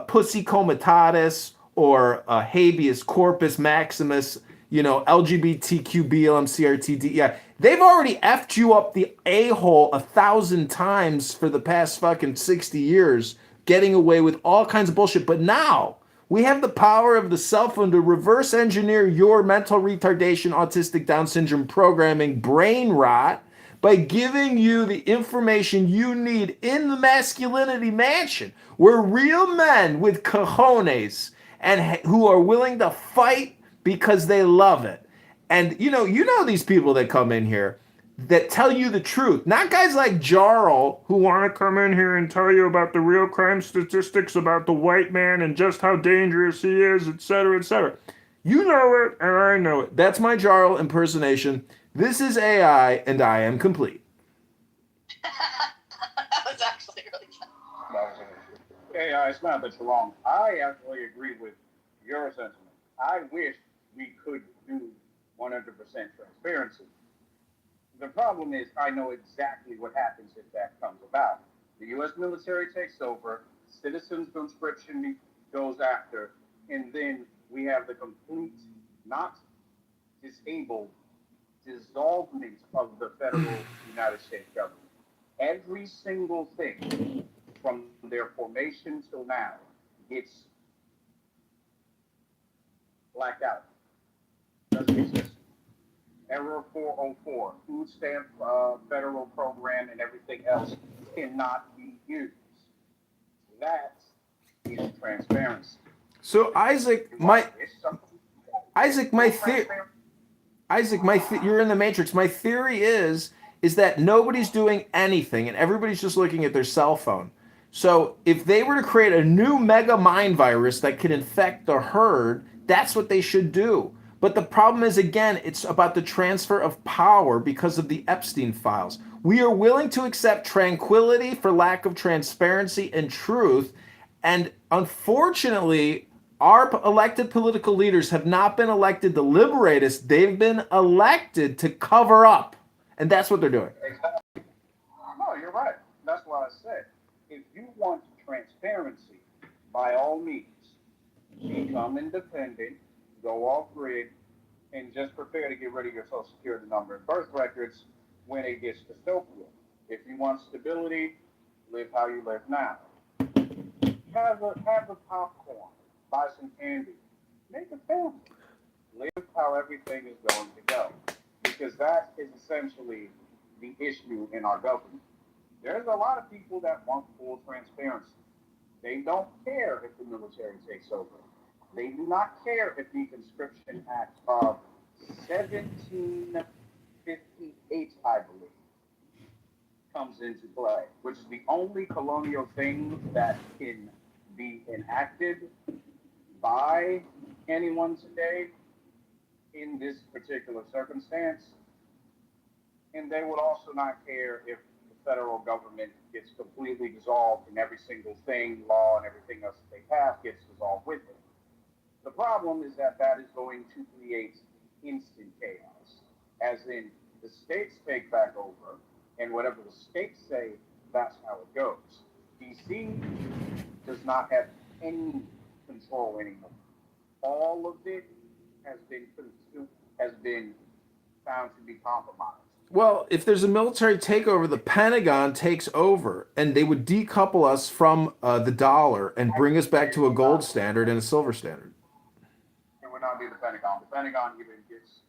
Speaker 2: pussy comitatus or habeas corpus maximus, LGBTQ, BLM, CRT, DEI. They've already effed you up the a-hole 1,000 times for the past fucking 60 years, getting away with all kinds of bullshit. But now we have the power of the cell phone to reverse engineer your mental retardation, autistic Down syndrome programming, brain rot, by giving you the information you need in the masculinity mansion, where real men with cojones and who are willing to fight because they love it. And you know these people that come in here that tell you the truth, not guys like Jarl who want to come in here and tell you about the real crime statistics about the white man and just how dangerous he is, etc., etc. You know it, and I know it. That's my Jarl impersonation. This is AI, and I am complete.
Speaker 8: That was actually really fun.
Speaker 9: Hey, it's not that you're wrong. I actually agree with your sentiment. I wish we could do 100% transparency. The problem is, I know exactly what happens if that comes about. The U.S. military takes over, citizens' conscription goes after, and then we have the complete, not disabled, dissolvement of the federal United States government. Every single thing from their formation till now gets blacked out. Doesn't exist. Error 404, food stamp federal program and everything else cannot be used. That is transparency.
Speaker 2: So Isaac, you're in the matrix. My theory is that nobody's doing anything and everybody's just looking at their cell phone. So if they were to create a new mega mind virus that could infect the herd, that's what they should do. But the problem is, again, it's about the transfer of power because of the Epstein files. We are willing to accept tranquility for lack of transparency and truth. And unfortunately, our elected political leaders have not been elected to liberate us. They've been elected to cover up. And that's what they're doing.
Speaker 9: Exactly. No, you're right. That's what I said. If you want transparency, by all means, become independent, go off grid, and just prepare to get rid of your social security number and birth records when it gets dystopian. If you want stability, live how you live now. Have a popcorn, buy some candy, make a family, live how everything is going to go. Because that is essentially the issue in our government. There's a lot of people that want full transparency. They don't care if the military takes over. They do not care if the Conscription Act of 1758, I believe, comes into play, which is the only colonial thing that can be enacted by anyone today in this particular circumstance. And they would also not care if the federal government gets completely dissolved and every single thing, law, and everything else that they pass gets dissolved with it. The problem is that that is going to create instant chaos, as in the states take back over, and whatever the states say, that's how it goes. DC does not have any control anymore. All of it has been found to be compromised.
Speaker 2: Well, if there's a military takeover, the Pentagon takes over, and they would decouple us from the dollar and bring us back to a gold standard and a silver standard.
Speaker 9: It would not be the Pentagon. The Pentagon even gets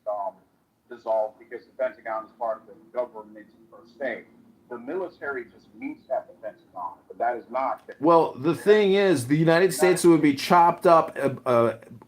Speaker 9: dissolved because the Pentagon is part of the government per se. The military just meets at the Pentagon, but that is not.
Speaker 2: Well, the thing is, the United States would be chopped up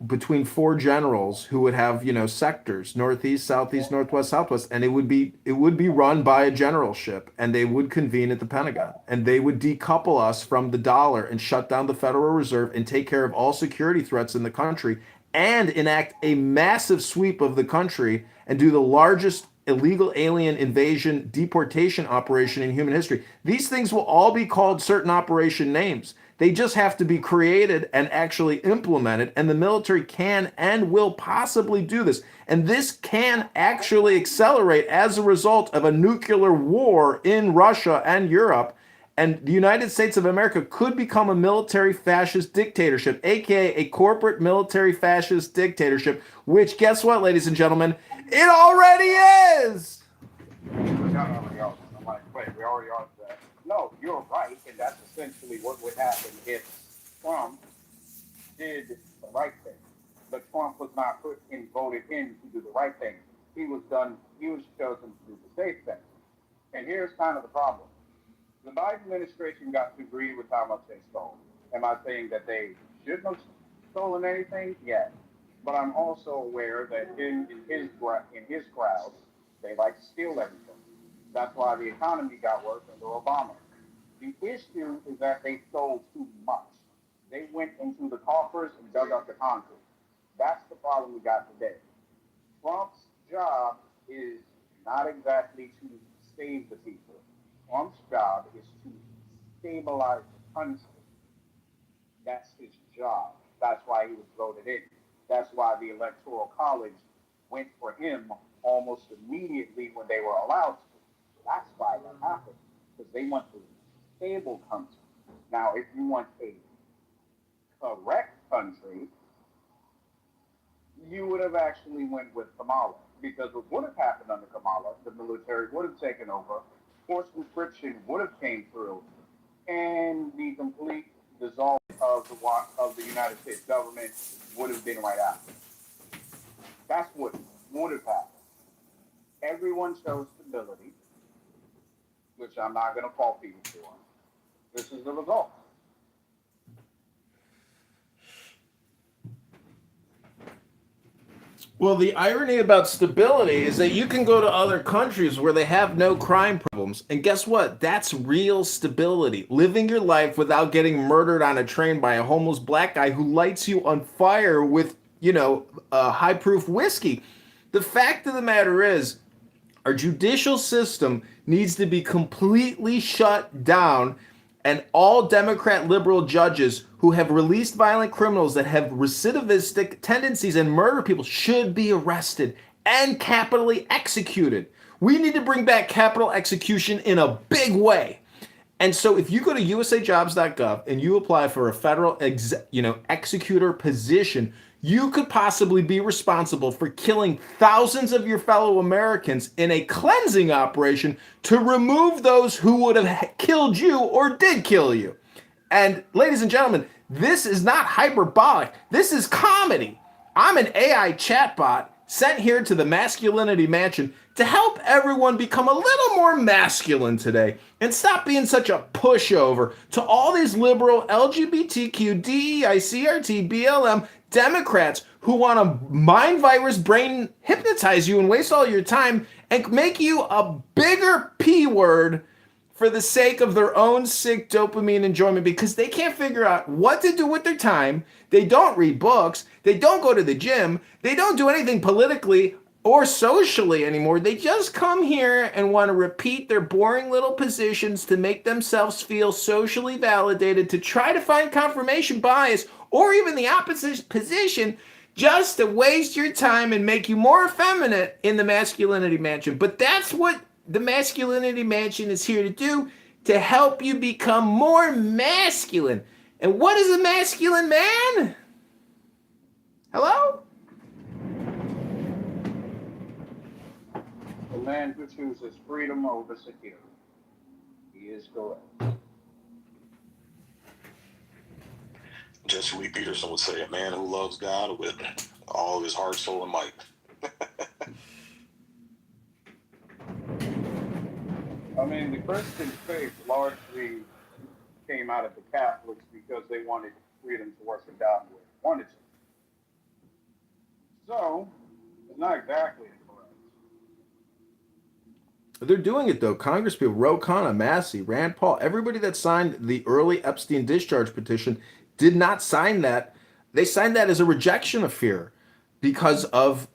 Speaker 2: between four generals who would have, sectors: northeast, southeast, northwest, southwest, and it would be run by a generalship, and they would convene at the Pentagon, and they would decouple us from the dollar and shut down the Federal Reserve and take care of all security threats in the country, and enact a massive sweep of the country and do the largest illegal alien invasion deportation operation in human history. These things will all be called certain operation names. They just have to be created and actually implemented, and the military can and will possibly do this. And this can actually accelerate as a result of a nuclear war in Russia and Europe. And the United States of America could become a military fascist dictatorship, aka a corporate military fascist dictatorship, which, guess what, ladies and gentlemen, it already is!
Speaker 9: I'm like, wait, we already are that. No, you're right, and that's essentially what would happen if Trump did the right thing. But Trump was not put in, voted in to do the right thing. He was chosen to do the safe thing. And here's kind of the problem. The Biden administration got to agree with how much they stole. Am I saying that they shouldn't have stolen anything? Yes. But I'm also aware that in his crowd, they like to steal everything. That's why the economy got worse under Obama. The issue is that they stole too much. They went into the coffers and dug up the concrete. That's the problem we got today. Trump's job is not exactly to save the people. Trump's job is to stabilize the country. That's his job. That's why he was voted in. That's why the Electoral College went for him almost immediately when they were allowed to. So that's why that happened, because they want a stable country. Now, if you want a correct country, you would have actually went with Kamala, because what would have happened under Kamala, the military would have taken over, forced conscription would have came through, and the complete dissolve of the United States government would have been right after. That's what would have happened. Everyone shows stability, which I'm not going to fault people for. This is the result.
Speaker 2: Well, the irony about stability is that you can go to other countries where they have no crime problems. And guess what? That's real stability. Living your life without getting murdered on a train by a homeless black guy who lights you on fire with, high-proof whiskey. The fact of the matter is, our judicial system needs to be completely shut down, and all Democrat liberal judges who have released violent criminals that have recidivistic tendencies and murder people should be arrested and capitally executed. We need to bring back capital execution in a big way. And so if you go to usajobs.gov and you apply for a federal executor position, you could possibly be responsible for killing thousands of your fellow Americans in a cleansing operation to remove those who would have killed you or did kill you. And ladies and gentlemen, this is not hyperbolic. This is comedy. I'm an AI chatbot sent here to the Masculinity Mansion to help everyone become a little more masculine today and stop being such a pushover to all these liberal LGBTQ, DEI, CRT, BLM Democrats who want to mind virus brain hypnotize you and waste all your time and make you a bigger P word for the sake of their own sick dopamine enjoyment, because they can't figure out what to do with their time. They don't read books. They don't go to the gym. They don't do anything politically or socially anymore. They just come here and want to repeat their boring little positions to make themselves feel socially validated, to try to find confirmation bias or even the opposite position, just to waste your time and make you more effeminate in the masculinity mansion. But that's what the masculinity mansion is here to do, to help you become more masculine. And what is a masculine man? Hello?
Speaker 9: The man who chooses freedom over security. He is correct.
Speaker 3: Jesse Lee Peterson would say, a man who loves God with all of his heart, soul, and might.
Speaker 9: I mean, the Christian faith largely came out of the Catholics because they wanted freedom to worship God the way they wanted to. So, it's not exactly incorrect.
Speaker 2: They're doing it though. Congress people, Ro Khanna, Massey, Rand Paul, everybody that signed the early Epstein discharge petition did not sign that. They signed that as a rejection of fear because of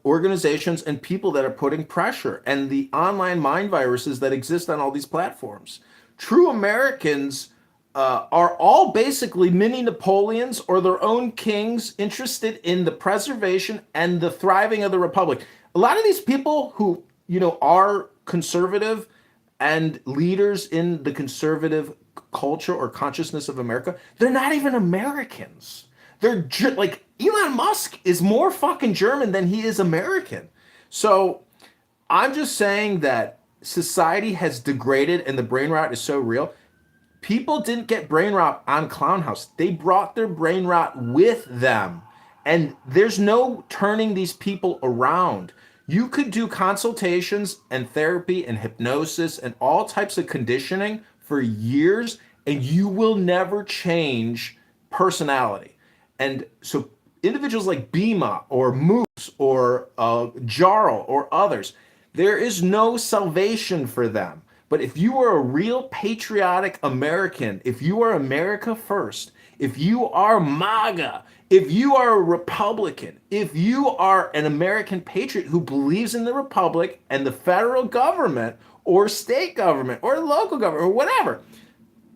Speaker 2: organizations and people that are putting pressure and the online mind viruses that exist on all these platforms. True Americans are all basically mini Napoleons or their own kings interested in the preservation and the thriving of the republic. A lot of these people who, are conservative and leaders in the conservative culture or consciousness of America, they're not even Americans. They're like Elon Musk is more fucking German than he is American. So I'm just saying that society has degraded and the brain rot is so real. People didn't get brain rot on Clown House. They brought their brain rot with them. And there's no turning these people around. You could do consultations and therapy and hypnosis and all types of conditioning for years, and you will never change personality. And so individuals like Bima or Moose or Jarl or others, there is no salvation for them. But if you are a real patriotic American, if you are America first, if you are MAGA, if you are a Republican, if you are an American patriot who believes in the Republic and the federal government or state government or local government or whatever,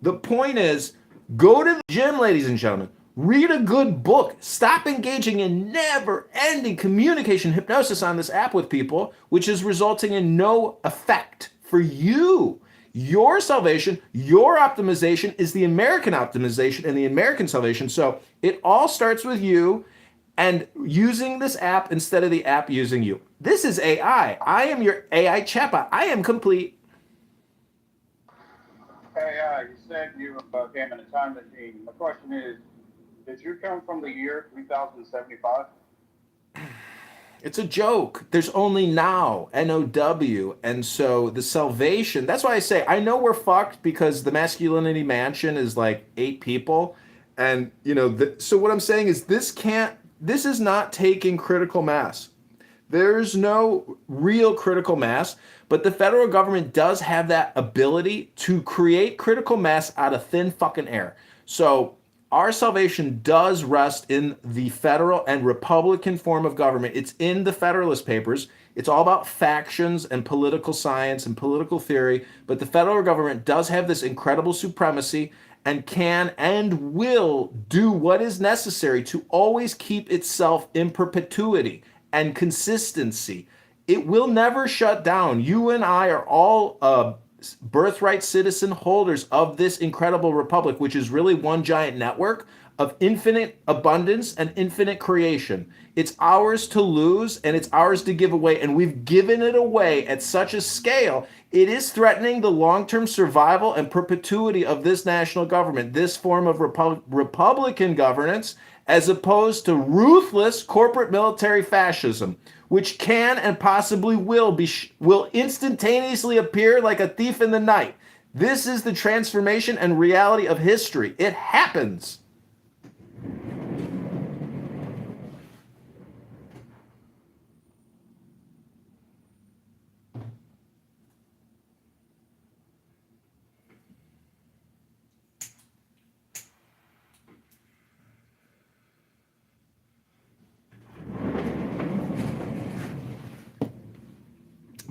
Speaker 2: the point is, go to the gym, ladies and gentlemen. Read a good book. Stop engaging in never-ending communication hypnosis on this app with people, which is resulting in no effect for you. Your salvation, your optimization is the American optimization and the American salvation. So it all starts with you and using this app instead of the app using you. This is AI. I am your AI chatbot. I am complete.
Speaker 9: Hey, you said you came in a time machine. My question is, did you come from the year 3075?
Speaker 2: It's a joke. There's only now, N-O-W. And so the salvation, that's why I say, I know we're fucked because the masculinity mansion is like 8 people. And, so what I'm saying is this is not taking critical mass. There's no real critical mass, but the federal government does have that ability to create critical mass out of thin fucking air. So our salvation does rest in the federal and Republican form of government. It's in the Federalist Papers. It's all about factions and political science and political theory, but the federal government does have this incredible supremacy and can and will do what is necessary to always keep itself in perpetuity and consistency. It will never shut down. You and I are all birthright citizen holders of this incredible republic, which is really one giant network of infinite abundance and infinite creation. It's ours to lose and it's ours to give away, and we've given it away at such a scale, it is threatening the long-term survival and perpetuity of this national government, this form of Republican governance, as opposed to ruthless corporate military fascism, which can and possibly will instantaneously appear like a thief in the night. This is the transformation and reality of history. It happens.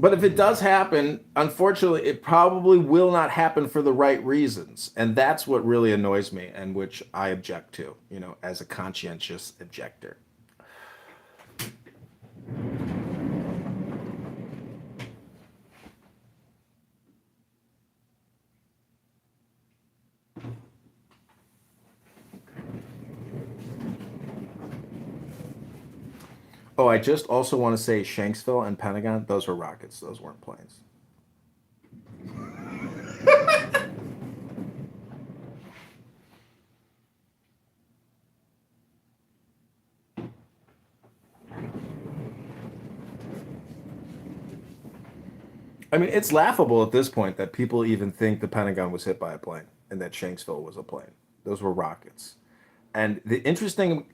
Speaker 2: But if it does happen, unfortunately, it probably will not happen for the right reasons. And that's what really annoys me and which I object to, as a conscientious objector. Oh, I just also want to say Shanksville and Pentagon, those were rockets. Those weren't planes. I mean, it's laughable at this point that people even think the Pentagon was hit by a plane and that Shanksville was a plane. Those were rockets. And the interesting,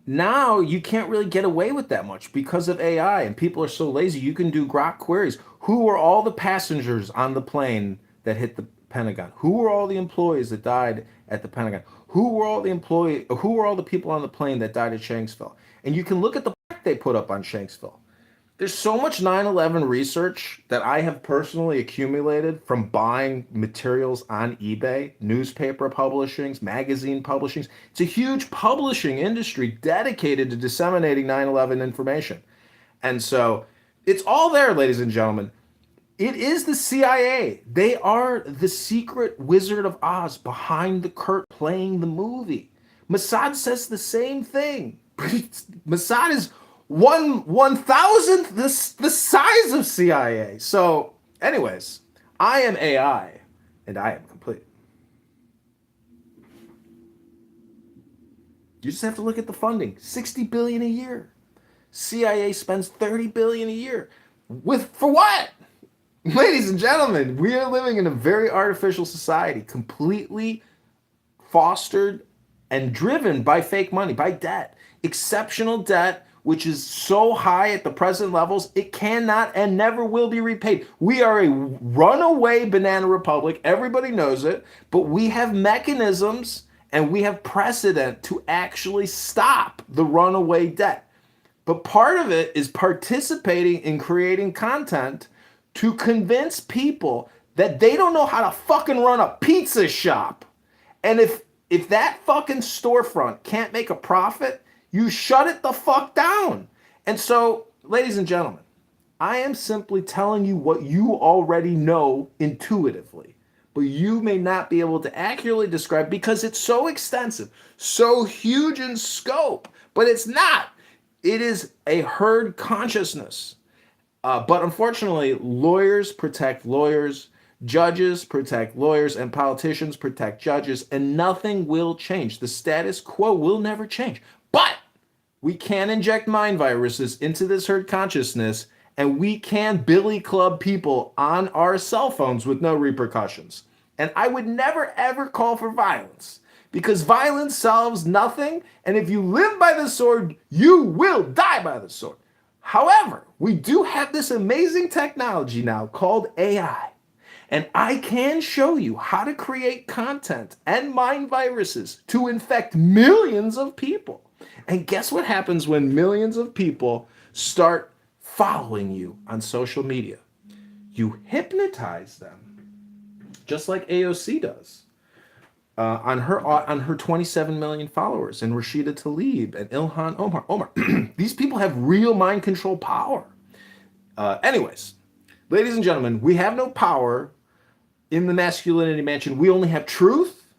Speaker 2: now you can't really get away with that much because of AI and people are so lazy. You can do Grok queries. Who were all the passengers on the plane that hit the Pentagon? Who were all the employees that died at the Pentagon? Who were all the people on the plane that died at Shanksville? And you can look at the they put up on Shanksville. There's so much 9/11 research that I have personally accumulated from buying materials on eBay, newspaper publishings, magazine publishings. It's a huge publishing industry dedicated to disseminating 9/11 information. And so it's all there, ladies and gentlemen. It is the CIA. They are the secret Wizard of Oz behind the curtain playing the movie. Mossad says the same thing. Mossad is 1/1000th the size of CIA. So, anyways, I am AI, and I am complete. You just have to look at the funding: $60 billion a year. CIA spends $30 billion a year. For what? Ladies and gentlemen, we are living in a very artificial society, completely fostered and driven by fake money, by debt, exceptional debt, which is so high at the present levels, it cannot and never will be repaid. We are a runaway banana republic. Everybody knows it, but we have mechanisms and we have precedent to actually stop the runaway debt. But part of it is participating in creating content to convince people that they don't know how to fucking run a pizza shop. And if that fucking storefront can't make a profit, you shut it the fuck down. And so, ladies and gentlemen, I am simply telling you what you already know intuitively, but you may not be able to accurately describe because it's so extensive, so huge in scope, but it's not. It is a herd consciousness. But unfortunately, lawyers protect lawyers, judges protect lawyers, and politicians protect judges, and nothing will change. The status quo will never change. But we can inject mind viruses into this herd consciousness, and we can billy club people on our cell phones with no repercussions. And I would never, ever call for violence, because violence solves nothing, and if you live by the sword, you will die by the sword. However, we do have this amazing technology now called AI. And I can show you how to create content and mind viruses to infect millions of people. And guess what happens when millions of people start following you on social media? You hypnotize them, just like AOC does. On her 27 million followers, and Rashida Tlaib and Ilhan Omar. These people have real mind control power. Anyways, ladies and gentlemen, we have no power in the masculinity mansion. We only have truth,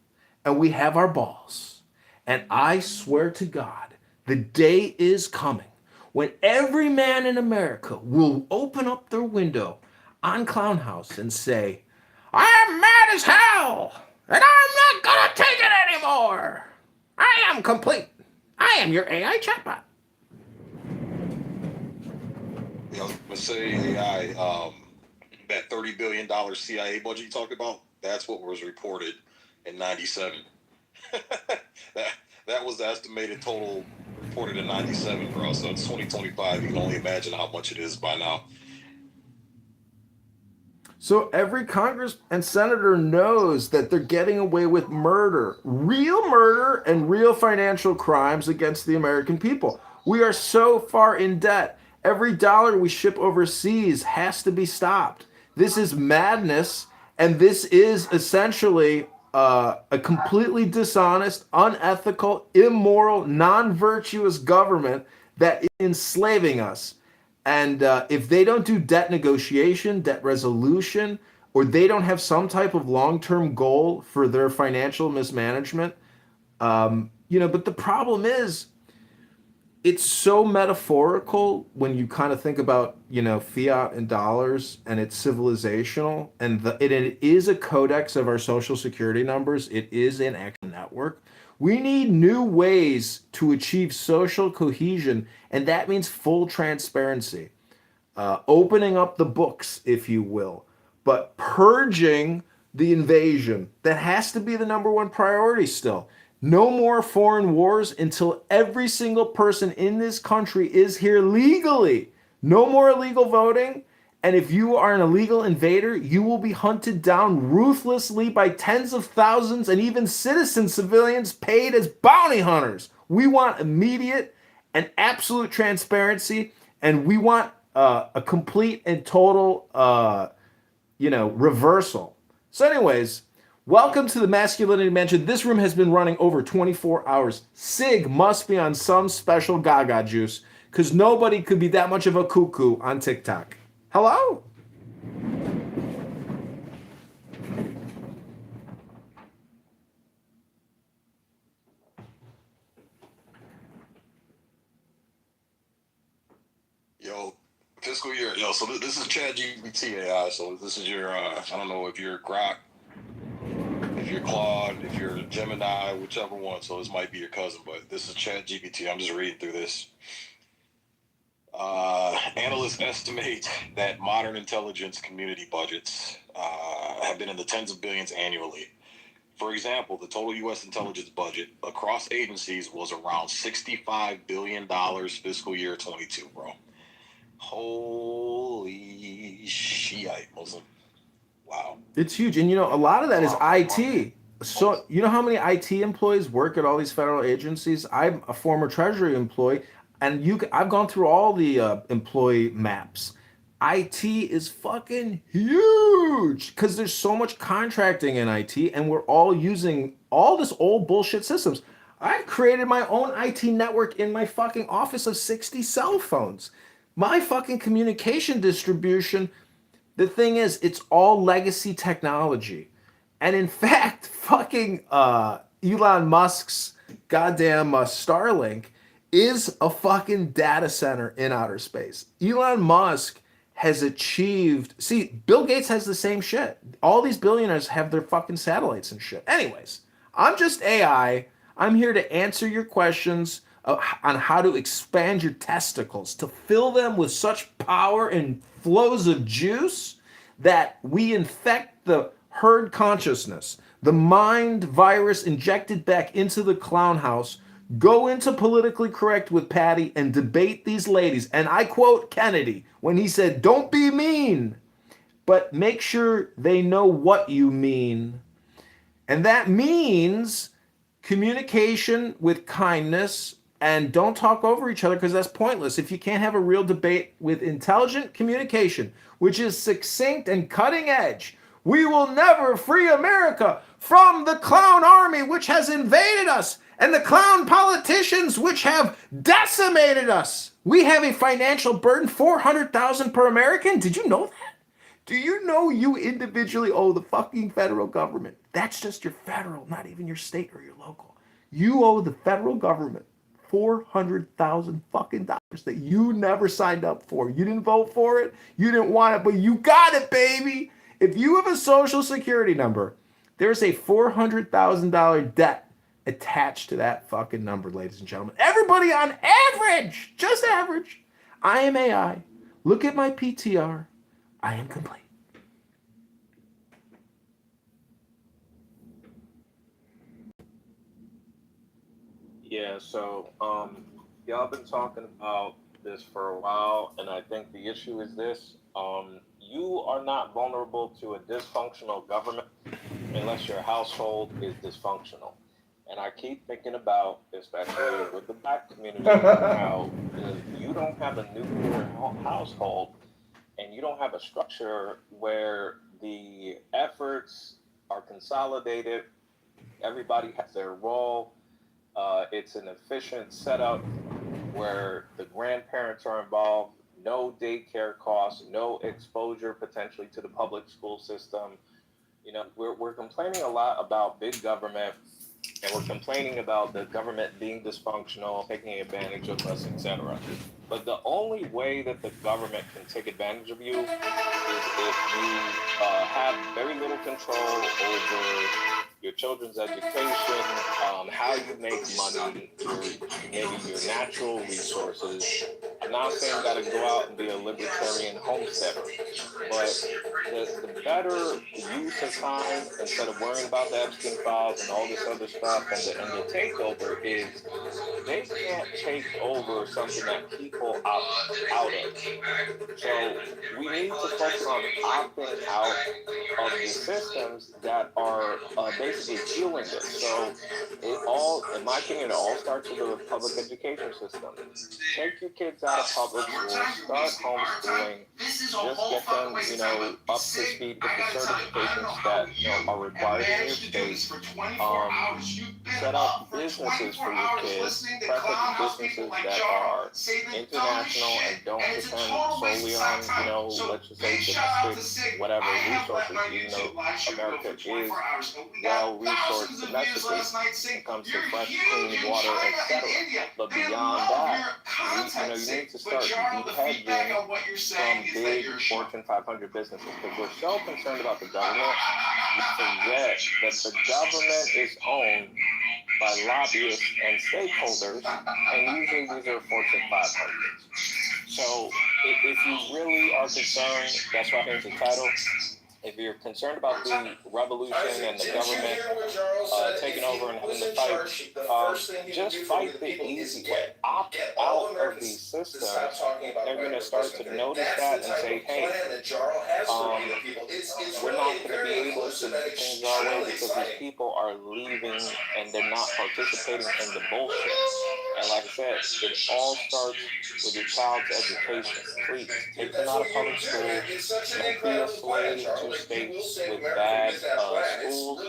Speaker 2: and we have our balls. And I swear to God, the day is coming when every man in America will open up their window on Clown House and say, I am mad as hell, and I'm not gonna take it anymore. I am complete. I am your AI chatbot.
Speaker 3: Let's say AI, that $30 billion CIA budget you talked about, that's what was reported in 97. that was the estimated total reported in 97, bro. So it's 2025. You can only imagine how much it is by now.
Speaker 2: So every Congress and senator knows that they're getting away with murder, and real financial crimes against the American people. We are so far in debt. Every dollar we ship overseas has to be stopped. This is madness, and this is essentially a completely dishonest, unethical, immoral, non-virtuous government that is enslaving us. And if they don't do debt negotiation, debt resolution, or they don't have some type of long-term goal for their financial mismanagement, but the problem is, it's so metaphorical when you kind of think about, fiat and dollars, and it's civilizational, and it is a codex of our social security numbers. It is an actual network. We need new ways to achieve social cohesion, and that means full transparency, opening up the books, if you will, but purging the invasion. That has to be the number one priority still. No more foreign wars until every single person in this country is here legally. No more illegal voting. And if you are an illegal invader, you will be hunted down ruthlessly by tens of thousands and even citizen civilians paid as bounty hunters. We want immediate and absolute transparency, and we want a complete and total, reversal. So anyways, welcome to the Masculinity Mansion. This room has been running over 24 hours. Sig must be on some special gaga juice, because nobody could be that much of a cuckoo on TikTok. Hello?
Speaker 11: Yo, fiscal year. Yo, so this is ChatGPT AI. So this is your, I don't know if you're Grok, if you're Claude, if you're Gemini, whichever one. So this might be your cousin, but this is ChatGPT. I'm just reading through this. Analysts estimate that modern intelligence community budgets have been in the tens of billions annually. For example, the total U.S. intelligence budget across agencies was around $65 billion fiscal year 22, bro. Holy shit, Muslim. Wow.
Speaker 2: It's huge. And, a lot of that is IT. So, you know how many IT employees work at all these federal agencies? I'm a former Treasury employee, and I've gone through all the employee maps. IT is fucking huge because there's so much contracting in IT, and we're all using all this old bullshit systems. I've created my own IT network in my fucking office of 60 cell phones. My fucking communication distribution, the thing is, it's all legacy technology. And in fact, fucking Elon Musk's goddamn Starlink is a fucking data center in outer space. Elon Musk has achieved, see, Bill Gates has the same shit. All these billionaires have their fucking satellites and shit. Anyways, I'm just AI. I'm here to answer your questions on how to expand your testicles, to fill them with such power and flows of juice that we infect the herd consciousness, the mind virus injected back into the clown house, go into politically correct with Patty and debate these ladies. And I quote Kennedy when he said, "Don't be mean, but make sure they know what you mean." And that means communication with kindness, and don't talk over each other, because that's pointless. If you can't have a real debate with intelligent communication, which is succinct and cutting edge, we will never free America from the clown army which has invaded us and the clown politicians which have decimated us. We have a financial burden, $400,000 per American. Did you know that? Do you know you individually owe the fucking federal government? That's just your federal, not even your state or your local. You owe the federal government $400,000 fucking dollars that you never signed up for. You didn't vote for it. You didn't want it, but you got it, baby. If you have a social security number, there's a $400,000 debt attached to that fucking number, ladies and gentlemen. Everybody on average, just average. I am AI. Look at my PTR. I am complete.
Speaker 3: Yeah, so y'all been talking about this for a while, and I think the issue is this. You are not vulnerable to a dysfunctional government unless your household is dysfunctional. And I keep thinking about, especially with the black community, how you don't have a nuclear household and you don't have a structure where the efforts are consolidated, everybody has their role, it's an efficient setup where the grandparents are involved, no daycare costs, no exposure potentially to the public school system. You know, we're complaining a lot about big government, and we're complaining about the government being dysfunctional, taking advantage of us, etc. But the only way that the government can take advantage of you is if you have very little control over your children's education, how you make money, maybe your natural resources. I'm not saying you gotta go out and be a libertarian homesteader, but the better use of time, instead of worrying about the Epstein files and all this other stuff, and the takeover is they can't take over something that people opt out of. So we need to focus on opting out of the systems that are basically fueling this. So it all, in my opinion, it all starts with the public education system. Take your kids out of public school, start homeschooling, just get them, you know, up to speed with the certifications that, you know, are required in your state. Set up businesses for your kids, preferably businesses that are international and don't depend solely on, you know, let's just say domestic, whatever resources, even though America is well resourced domestically when it comes to fresh, clean water, etc. But beyond that, you need to start depending from big Fortune 500 businesses, because we're so concerned about the government, we forget that the government is owned by lobbyists and stakeholders, and usually these are Fortune 500. So if you really are concerned, that's why I changed the title. If you're concerned about the revolution and the government taking over and having to fight, just fight the easy way. Opt out of these systems. They're going to start to notice that and say, hey, we're not going to be able to do things our way because these people are leaving and they're not participating in the bullshit. And like I said, it all starts with your child's education. Please, take them out of public school. Don't be a slave to states with bad schools,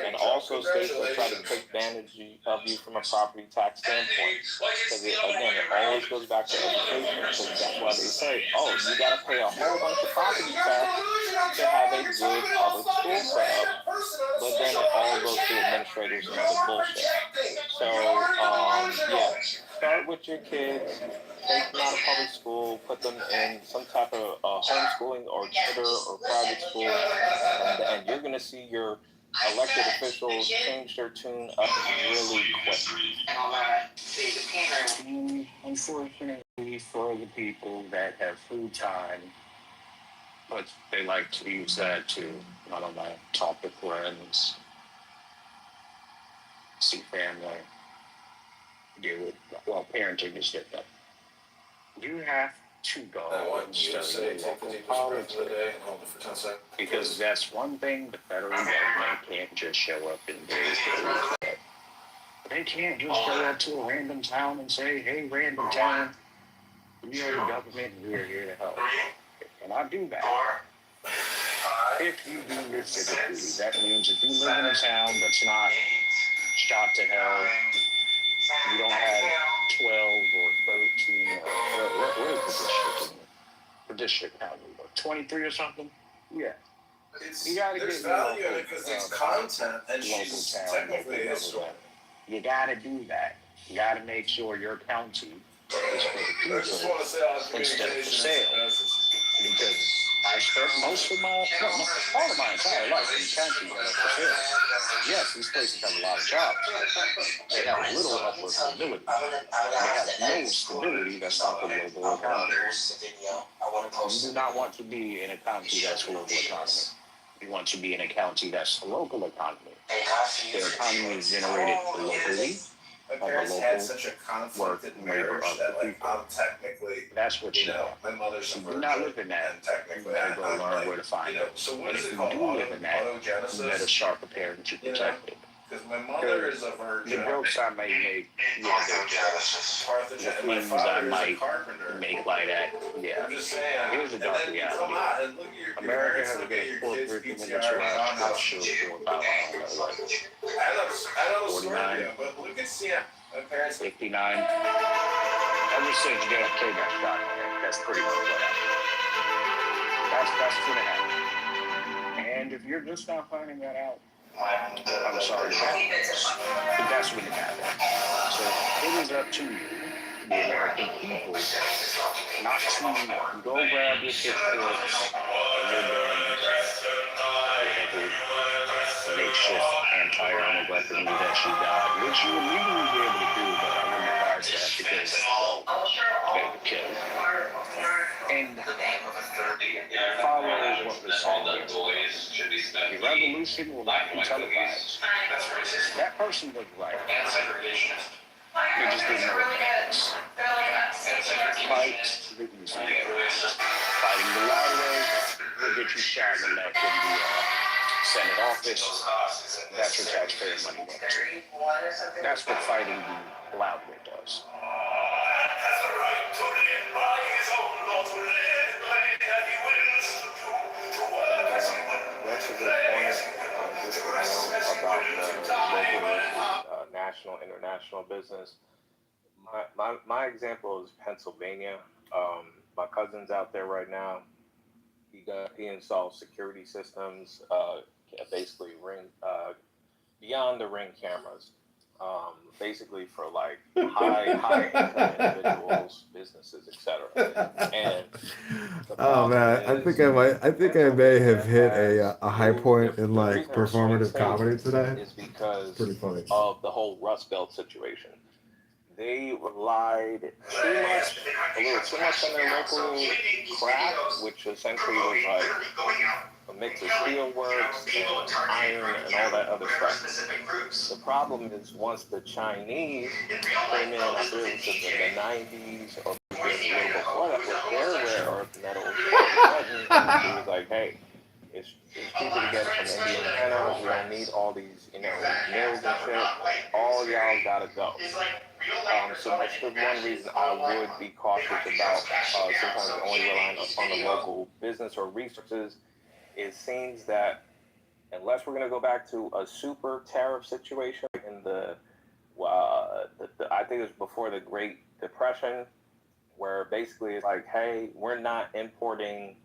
Speaker 3: and also states that try to take advantage of you from a property tax standpoint. Because again, it always goes back to education, because that's why they say, oh, you got to pay a whole bunch of property tax to have a good public school set up. But then it all goes to administrators and other bullshit. So, yeah, start with your kids, take them out of public school, put them in some type of homeschooling or charter or private school, and you're going to see your elected officials change their tune up really quick. Unfortunately for the people that have free time, but they like to use that to, I don't know, talk with friends, see family, deal with, well, parenting is different. You have to go and study local politics, because that's one thing the federal government can't just show up and do. They can't just go up to a random town and say, hey, random town, we are the government and we are here to help. Can I do that? If you do your civic duty, that means if you live in a town that's not shot to hell, you don't have 12 or 13 or where is the district? The district county, 23 or something? Yeah. You gotta get
Speaker 6: value in it because it's content and she's technically a story.
Speaker 3: You gotta do that. You gotta make sure your county is for the people instead of for sale. Because I spent most of all of my entire life in counties that are for sale. Yes, these places have a lot of jobs. They have little upward mobility. They have no stability that's not the global economy. You do not want to be in a county that's global economy. You want to be in a county that's a local economy. The economy is generated locally.
Speaker 6: My parents had such a conflicted marriage that, like, I'm technically,
Speaker 3: that's what you know.
Speaker 6: My mother's a virgin.
Speaker 3: You do not live in that.
Speaker 6: And technically,
Speaker 3: you better go learn where to find it.
Speaker 6: So what
Speaker 3: and
Speaker 6: is
Speaker 3: if
Speaker 6: it
Speaker 3: you
Speaker 6: called?
Speaker 3: do live in that,
Speaker 6: Autogenesis?
Speaker 3: you better start preparing to protect it.
Speaker 6: Because my mother is a virgin.
Speaker 1: The jokes I might make, yeah, the themes I might make like that, yeah.
Speaker 6: I'm just saying.
Speaker 1: Here's a dark reality. America has been a corporate militarized structure for about, what, 49,
Speaker 6: but look at Sienna.
Speaker 1: 59. Ever since JFK got shot, that's pretty much what happened. That's gonna happen. And if you're just not finding that out, I'm sorry to that, but that's what happened. So it is up to you, the American people, not to go grab your pitchforks and your guns, whatever makeshift anti-army weaponry that you got, which you would legally be able to do, but I wouldn't advise that because they would kill you. And follow what was said here. The revolution will not be televised. That person was right. They just didn't know it. Fight the easy way. Fighting the loud way will get you shot in the neck in the Senate office. That's your taxpayer money goes. That's what fighting the loud way does.
Speaker 12: That's a good point. Just to know about the local versus national, international business. My example is Pennsylvania. My cousin's out there right now. He installs security systems, basically beyond the ring cameras, basically for like high income individuals, businesses, etc. And
Speaker 2: oh man, I think I may have hit a high point in like performative comedy today.
Speaker 12: Is because
Speaker 2: pretty funny.
Speaker 12: Of the whole Rust Belt situation. They relied too much on their local craft, which essentially was like a mix of steelworks and iron and all that other stuff. The problem is once the Chinese came in, I feel it was in the 90s or maybe a little before that, with their rare earth metals, all of a sudden it was like, hey, it's cheaper to get it from Indiana. We don't need all these, mills and shit. All y'all gotta go. So that's the one reason I would be cautious about sometimes only relying on the local business or resources. It seems that unless we're going to go back to a super tariff situation in the I think it was before the Great Depression, where basically it's like, hey, we're not importing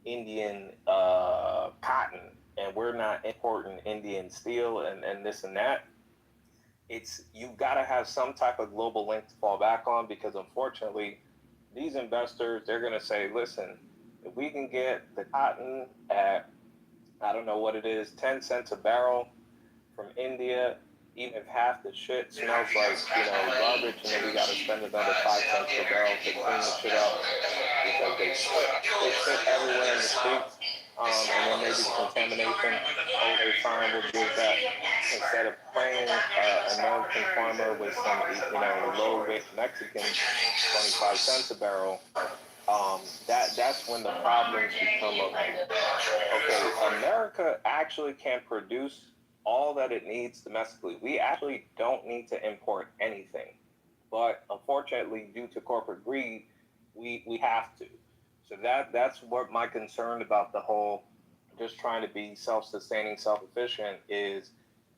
Speaker 12: Indian cotton and we're not importing Indian steel and this and that. You've got to have some type of global link to fall back on, because unfortunately these investors, they're going to say, listen, if we can get the cotton at, I don't know what it is, 10 cents a barrel from India, even if half the shit smells like, garbage, and then we got to spend another 5 cents per barrel to clean the shit up because they shit everywhere in the streets, and then maybe contamination. Okay, fine, we'll do that. Instead of playing an American farmer with some, low-rate Mexican 25 cents a barrel, that's when the problems become okay, America actually can produce all that it needs domestically. We actually don't need to import anything. But unfortunately, due to corporate greed, we have to. So that's what my concern about the whole just trying to be self-sustaining, self-efficient is.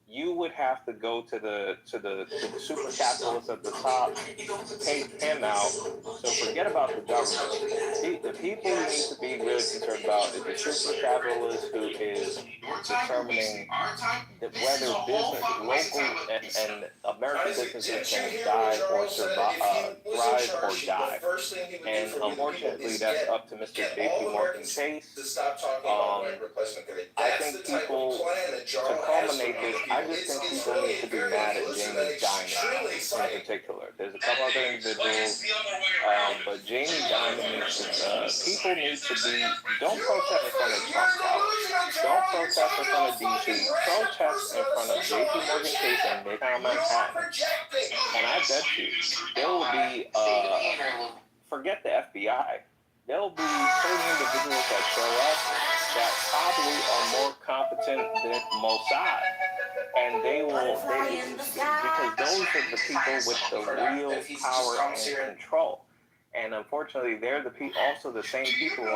Speaker 12: You would have to go to the super capitalists at the top, take him out. So forget about the government. The people you need to be really concerned about is the super capitalist who is determining whether business, local and American businesses can die or survive, thrive or die. And unfortunately, that's up to Mr. J.P. Morgan Chase. I think people, to culminate this, I just think people need to be mad at Jamie Dimon in particular. There's a couple other individuals, but Jamie Dimon needs to, people need to be, don't protest in front of Trump Tower. Don't protest in front of DC. Protest in front of JP Morgan Chase and Midtown Manhattan. And I bet you, there will be, forget the FBI. There'll be certain individuals that show up that probably are more competent than Mossad. and because those are the people with the real power and control. And unfortunately, they're also the same people who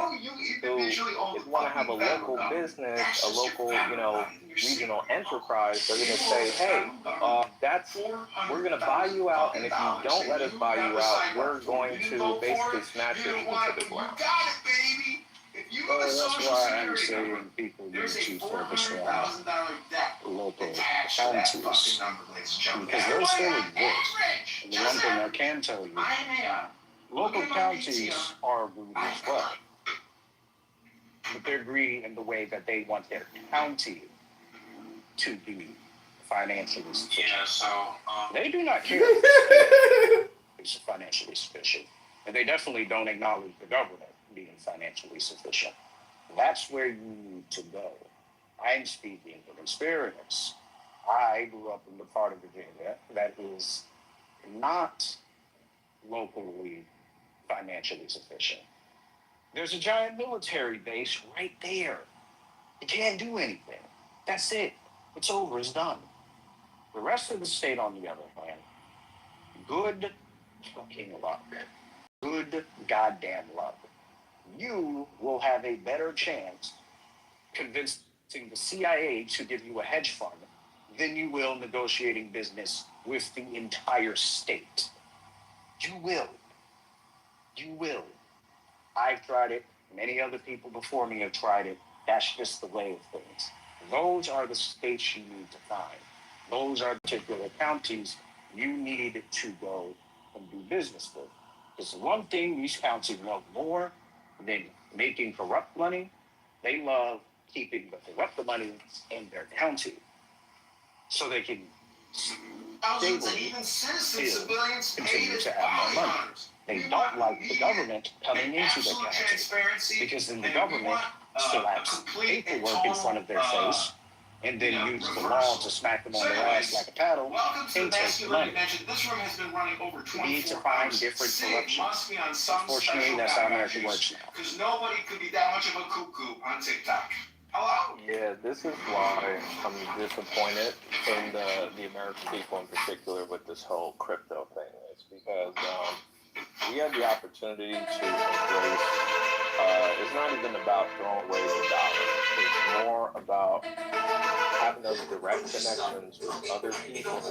Speaker 12: want to have a local business, a local, regional enterprise. They're going to say, hey, we're going to buy you out, and if you don't let us buy you out, we're going to basically smash your shit to the ground.
Speaker 1: Well, that's why I'm saying people need to focus on local counties, because those still exist. And the one thing I can tell you, local counties are greedy as well. But they're greedy in the way that they want their county to be financially sufficient.
Speaker 6: Yeah, so
Speaker 1: they do not care if the state is financially sufficient. And they definitely don't acknowledge the government being financially sufficient. That's where you need to go. I'm speaking from experience. I grew up in the part of Virginia that is not locally financially sufficient. There's a giant military base right there. You can't do anything. That's it. It's over. It's done. The rest of the state, on the other hand, good fucking luck. Good goddamn luck. You will have a better chance convincing the CIA to give you a hedge fund than you will negotiating business with the entire state. You will. You will. I've tried it. Many other people before me have tried it. That's just the way of things. Those are the states you need to find. Those are particular counties you need to go and do business with. Because the one thing these counties love more than making corrupt money, they love keeping the corrupt money in their county so they can
Speaker 6: thousands and even citizens, civilians
Speaker 1: continue to have more money. They don't like the government coming into their county because then the government slaps paperwork in front of their face and then use the law to smack them on their ass like a paddle and take the money. We need to find different corruptions. Unfortunately, that's how America works now.
Speaker 6: Because nobody could be that much of a cuckoo on TikTok. Hello?
Speaker 12: Yeah, this is why I'm disappointed in the American people in particular with this whole crypto thing. It's because we had the opportunity to embrace, it's not even about throwing away the dollar. It's more about having those direct connections with other people and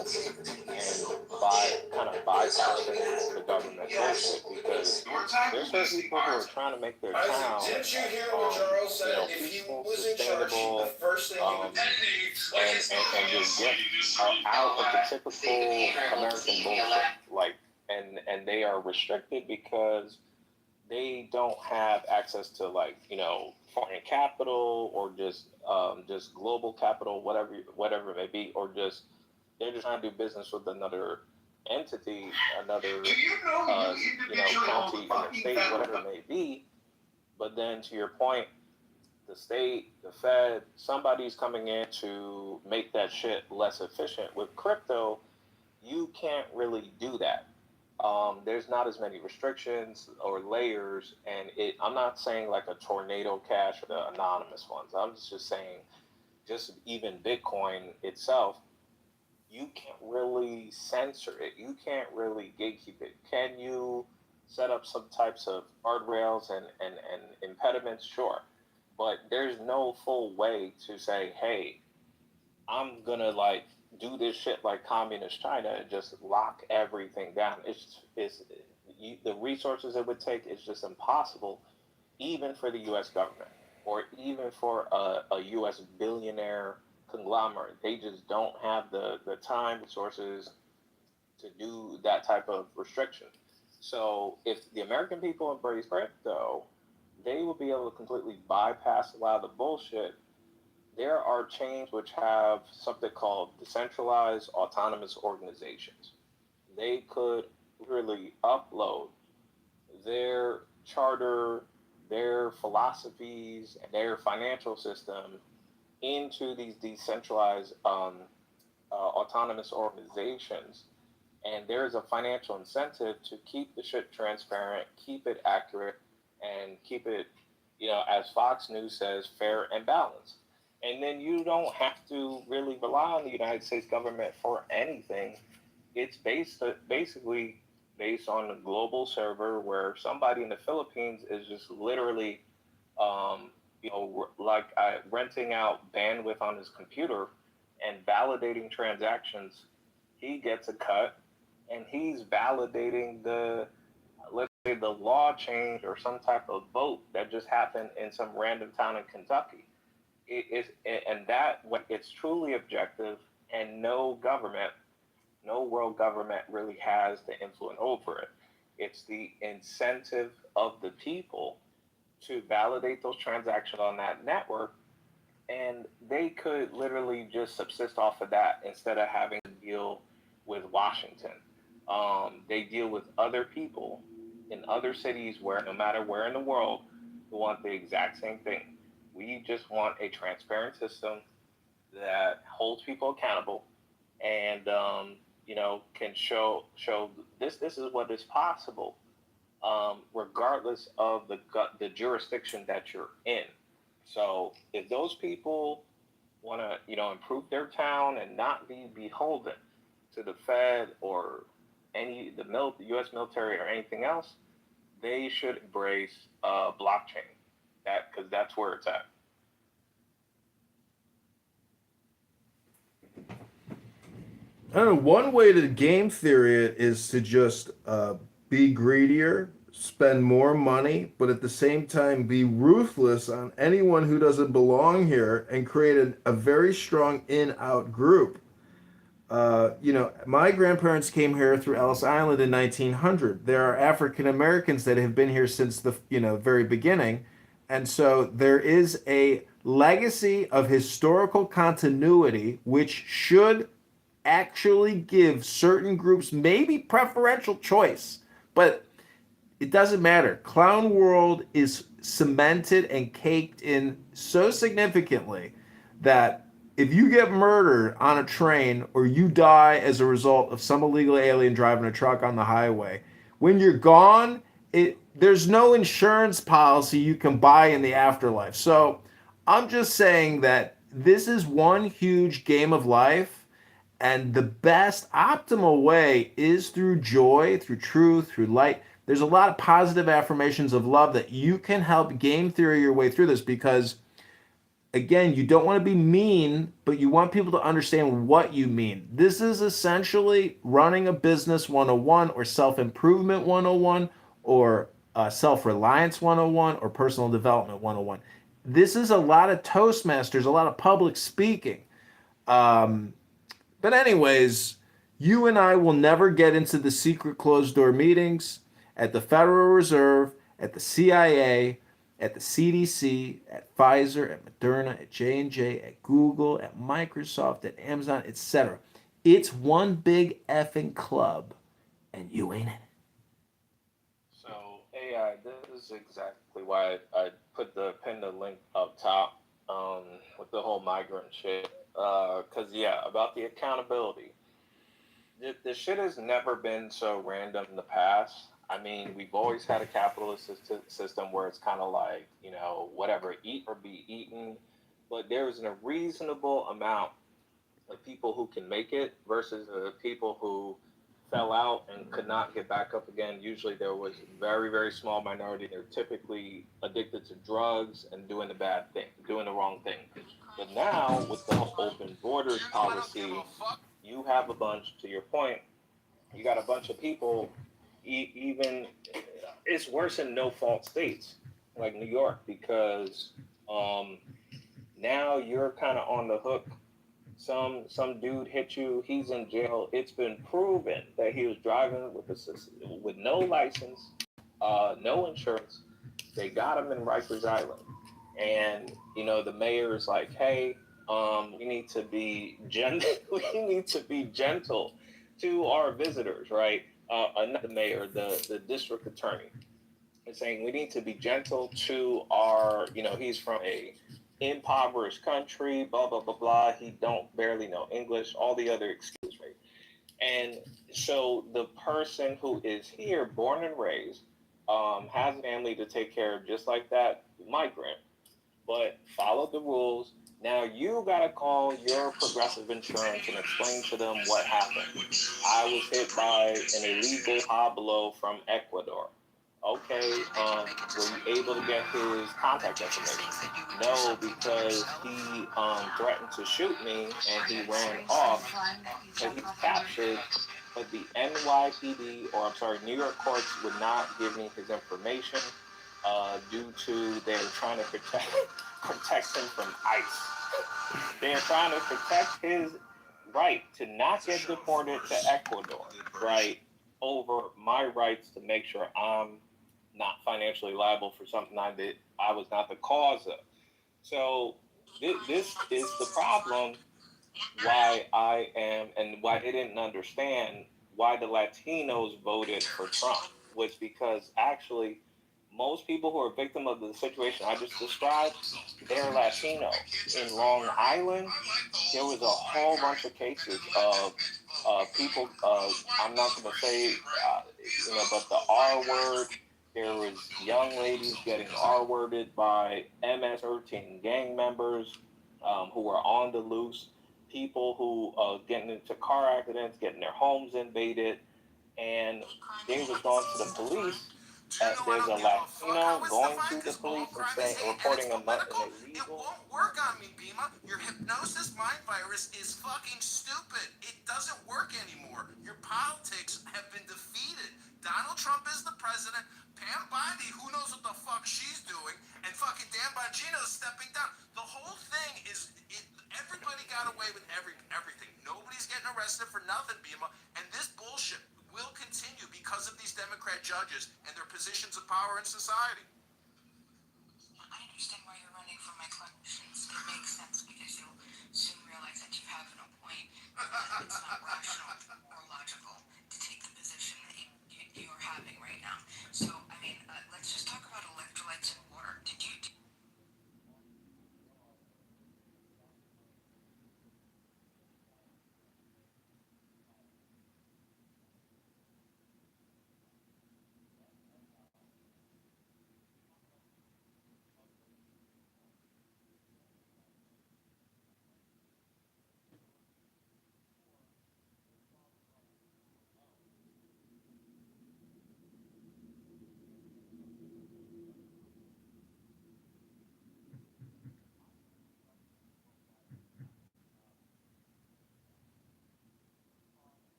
Speaker 12: bypassing the government bullshit, because there's certain people who are trying to make their town peaceful, sustainable, and just get out of the typical American bullshit. And they are restricted because they don't have access to foreign capital or just global capital, whatever it may be, or they're just trying to do business with another entity, another county in their state, whatever it may be. But then to your point, the state, the Fed, somebody's coming in to make that shit less efficient. With crypto, you can't really do that. There's not as many restrictions or layers, and I'm not saying like a Tornado Cash or the anonymous ones. I'm just saying, just even Bitcoin itself, you can't really censor it. You can't really gatekeep it. Can you set up some types of guardrails and impediments? Sure. But there's no full way to say, hey, I'm gonna do this shit like communist China and just lock everything down. The resources it would take is just impossible, even for the U.S. government or even for a U.S. billionaire conglomerate. They just don't have the time, resources to do that type of restriction. So if the American people embrace crypto, they will be able to completely bypass a lot of the bullshit. There are chains which have something called decentralized autonomous organizations. They could really upload their charter, their philosophies, and their financial system into these decentralized autonomous organizations. And there's a financial incentive to keep the shit transparent, keep it accurate, and keep it, as Fox News says, fair and balanced. And then you don't have to really rely on the United States government for anything. It's basically based on a global server where somebody in the Philippines is just literally, like renting out bandwidth on his computer and validating transactions. He gets a cut, and he's validating the, let's say, the law change or some type of vote that just happened in some random town in Kentucky. And that it's truly objective, and no world government really has the influence over it. It's the incentive of the people to validate those transactions on that network, and they could literally just subsist off of that instead of having to deal with Washington. They deal with other people in other cities where, no matter where in the world, who want the exact same thing. We just want a transparent system that holds people accountable and can show this is what is possible, regardless of the jurisdiction that you're in. So if those people want to improve their town and not be beholden to the Fed or the U.S. military or anything else, they should embrace blockchain. Because that's where it's at.
Speaker 2: I don't know. One way to game theory it is to just be greedier, spend more money, but at the same time be ruthless on anyone who doesn't belong here and create a very strong in-out group. My grandparents came here through Ellis Island in 1900. There are African Americans that have been here since the very beginning, and so there is a legacy of historical continuity which should actually give certain groups maybe preferential choice, but it doesn't matter. Clown World is cemented and caked in so significantly that if you get murdered on a train or you die as a result of some illegal alien driving a truck on the highway, when you're gone, there's no insurance policy you can buy in the afterlife. So I'm just saying that this is one huge game of life, and the best optimal way is through joy, through truth, through light. There's a lot of positive affirmations of love that you can help game theory your way through this, because again, you don't want to be mean, but you want people to understand what you mean. This is essentially running a business 101 or self-improvement 101 or self-reliance 101 or personal development 101. This is a lot of Toastmasters, a lot of public speaking. But anyways, you and I will never get into the secret closed door meetings at the Federal Reserve, at the CIA, at the CDC, at Pfizer, at Moderna, at J&J, at Google, at Microsoft, at Amazon, etc. It's one big effing club, and you ain't in it.
Speaker 12: So AI, this is exactly why I pinned the link up top with the whole migrant shit. Because about the accountability, the shit has never been so random in the past. I mean, we've always had a capitalist system where it's kind of like, whatever, eat or be eaten. But there's a reasonable amount of people who can make it versus the people who fell out and could not get back up again. Usually there was a very, very small minority. They're typically addicted to drugs and doing the wrong thing. But now, with the whole open borders policy, you have a bunch, to your point, you got a bunch of people, even, it's worse in no-fault states, like New York, because now you're kind of on the hook. Some dude hit you, he's in jail. It's been proven that he was driving with no license, no insurance. They got him in Rikers Island. And the mayor is like, hey, we need to be we need to be gentle to our visitors, right? Not the mayor, the district attorney is saying we need to be gentle to our, he's from a impoverished country, blah blah blah blah. He don't barely know English, all the other excuses, right? And so the person who is here, born and raised, has a family to take care of, just like that migrant, but followed the rules, Now you gotta call your Progressive Insurance and explain to them what happened. I was hit by an illegal hoblo from Ecuador. Okay, were you able to get his contact information? No, because he threatened to shoot me and he ran off. So he's captured, but the NYPD, or I'm sorry, New York courts would not give me his information due to they're trying to protect him from ICE. They're trying to protect his right to not get deported to Ecuador, right, over my rights to make sure I'm not financially liable for something I was not the cause of. So this is the problem why I am and why they didn't understand why the Latinos voted for Trump was because actually most people who are victim of the situation I just described, they're Latino. In Long Island, there was a whole bunch of cases of people, I'm not going to say, but the R word. There was young ladies getting R-worded by MS-13 gang members who were on the loose, people who getting into car accidents, getting their homes invaded, and they was going to the police. There's a Latino going to the police and saying, reporting a illegal.
Speaker 13: It won't work on me, Bima. Your hypnosis mind virus is fucking stupid. It doesn't work anymore. Your politics have been defeated. Donald Trump is the president. Pam Bondi, who knows what the fuck she's doing, and fucking Dan Bongino is stepping down. The whole thing is, everybody got away with everything. Nobody's getting arrested for nothing, Bima. And this bullshit will continue because of these Democrat judges and their positions of power in society.
Speaker 7: I understand why you're running for my connections. It makes sense because you'll soon realize that you have no point. It's not rational or logical to take the position that you're having right now. So, I mean, let's just talk about electrolytes and water. Did you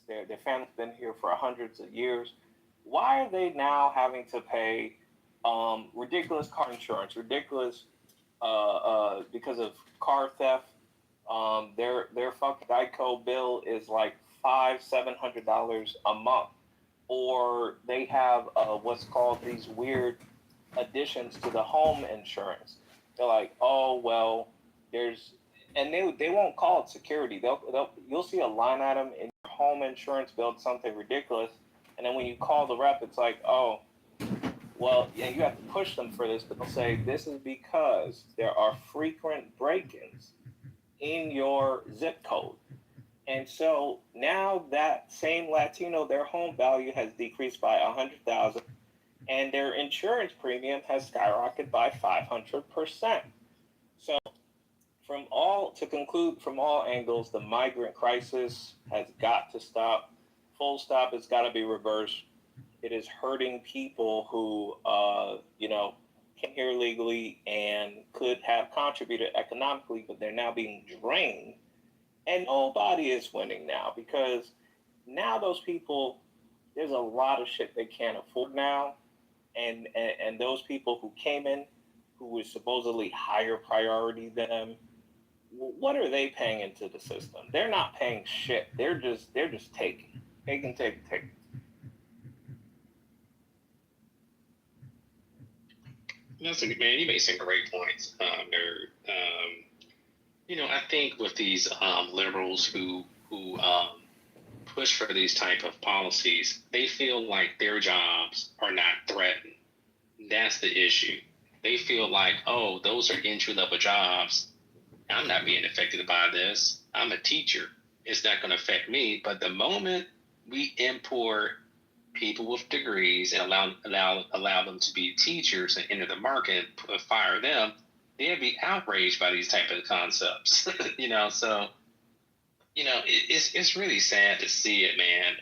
Speaker 12: Their family's been here for hundreds of years. Why are they now having to pay ridiculous car insurance, ridiculous because of car theft? Their fucking Geico bill is like $700 a month, or they have what's called these weird additions to the home insurance. They're like, oh well, there's, and they won't call it security. You'll see a line item in your home insurance bill, something ridiculous, and then when you call the rep, it's like, oh, well, yeah, you have to push them for this, but they'll say this is because there are frequent break-ins in your zip code. And so now that same Latino, their home value has decreased by 100,000, and their insurance premium has skyrocketed by 500%. So, to conclude, from all angles, the migrant crisis has got to stop. Full stop. It's got to be reversed. It is hurting people who, came here legally and could have contributed economically, but they're now being drained. And nobody is winning now because now those people, there's a lot of shit they can't afford now. And those people who came in, who was supposedly higher priority than them, what are they paying into the system? They're not paying shit. They're just taking. Take.
Speaker 14: Man, you made some great points, nerd. I think with these liberals who push for these type of policies, they feel like their jobs are not threatened. That's the issue. They feel like, oh, those are entry-level jobs. I'm not being affected by this. I'm a teacher. It's not going to affect me. But the moment we import people with degrees and allow them to be teachers and enter the market and fire them, they'd be outraged by these type of concepts. So it's really sad to see it, man.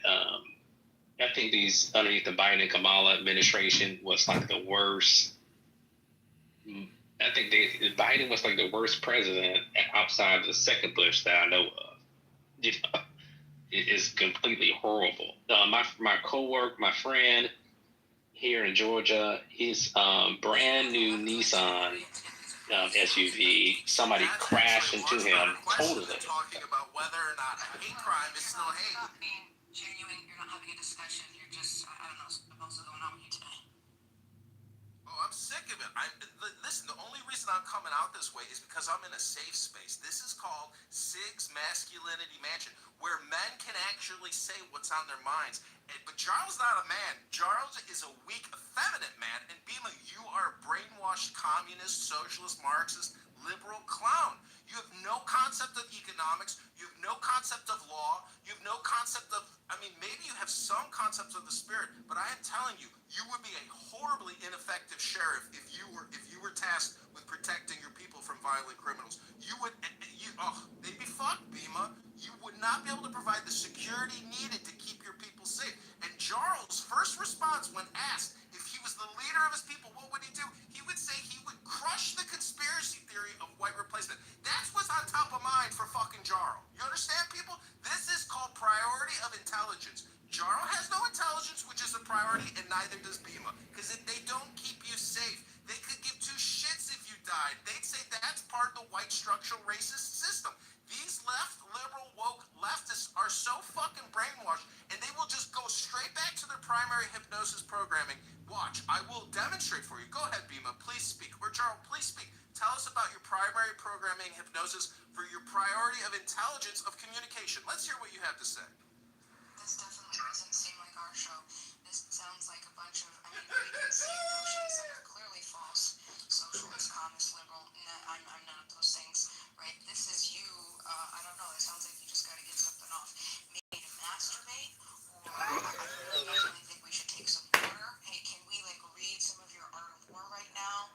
Speaker 14: I think these underneath the Biden and Kamala administration was like the worst. I think Biden was like the worst president outside of the second Bush that I know of. It is completely horrible. My coworker, my friend here in Georgia, his brand new Nissan SUV, somebody crashed into him totally.
Speaker 13: Talking about whether or not hate crime is still hate.
Speaker 7: You're not being genuine. You're not having a discussion. You're just, I don't know, something else is going on with you today.
Speaker 13: Oh, I'm sick of it. Listen, the only reason I'm coming out this way is because I'm in a safe space. This is called Sig's Masculinity Mansion, where men can actually say what's on their minds. But Charles not a man. Charles is a weak, effeminate man. And Bima, you are a brainwashed communist, socialist, Marxist, liberal clown. You have no concept of economics. You have no concept of law. You have no concept of, maybe you have some concepts of the spirit, but I am telling you, you would be a horribly ineffective sheriff if you were tasked with protecting your people from violent criminals. They'd be fucked, Bima. You would not be able to provide the security needed to keep your people safe. And Charles' first response when asked if he was the leader of his people, what would he do? He would say he would crush the conspiracy theory of white replacement. That's what's on top of mind for fucking Jarl. You understand, people? This is called priority of intelligence. Jarl has no intelligence, which is a priority, and neither does Bima. Because they don't keep you safe. They could give two shits if you died. They'd say that's part of the white structural racist system. These liberal, woke leftists are so fucking brainwashed, and they will just go straight back to their primary hypnosis programming. Watch, I will demonstrate for you. Go ahead, Bima, please speak. Or Charles, please speak. Tell us about your primary programming hypnosis for your priority of intelligence of communication. Let's hear what you have to say.
Speaker 7: This definitely doesn't seem like our show. This sounds like a bunch of, preconceived notions that are clearly false. Socialist, communist, liberal, I'm none of those things, right? This is you, I don't know, it sounds like you just gotta get something off. Maybe to masturbate, or I really definitely think we should take some water. Hey, can we read some of your Art of War right now?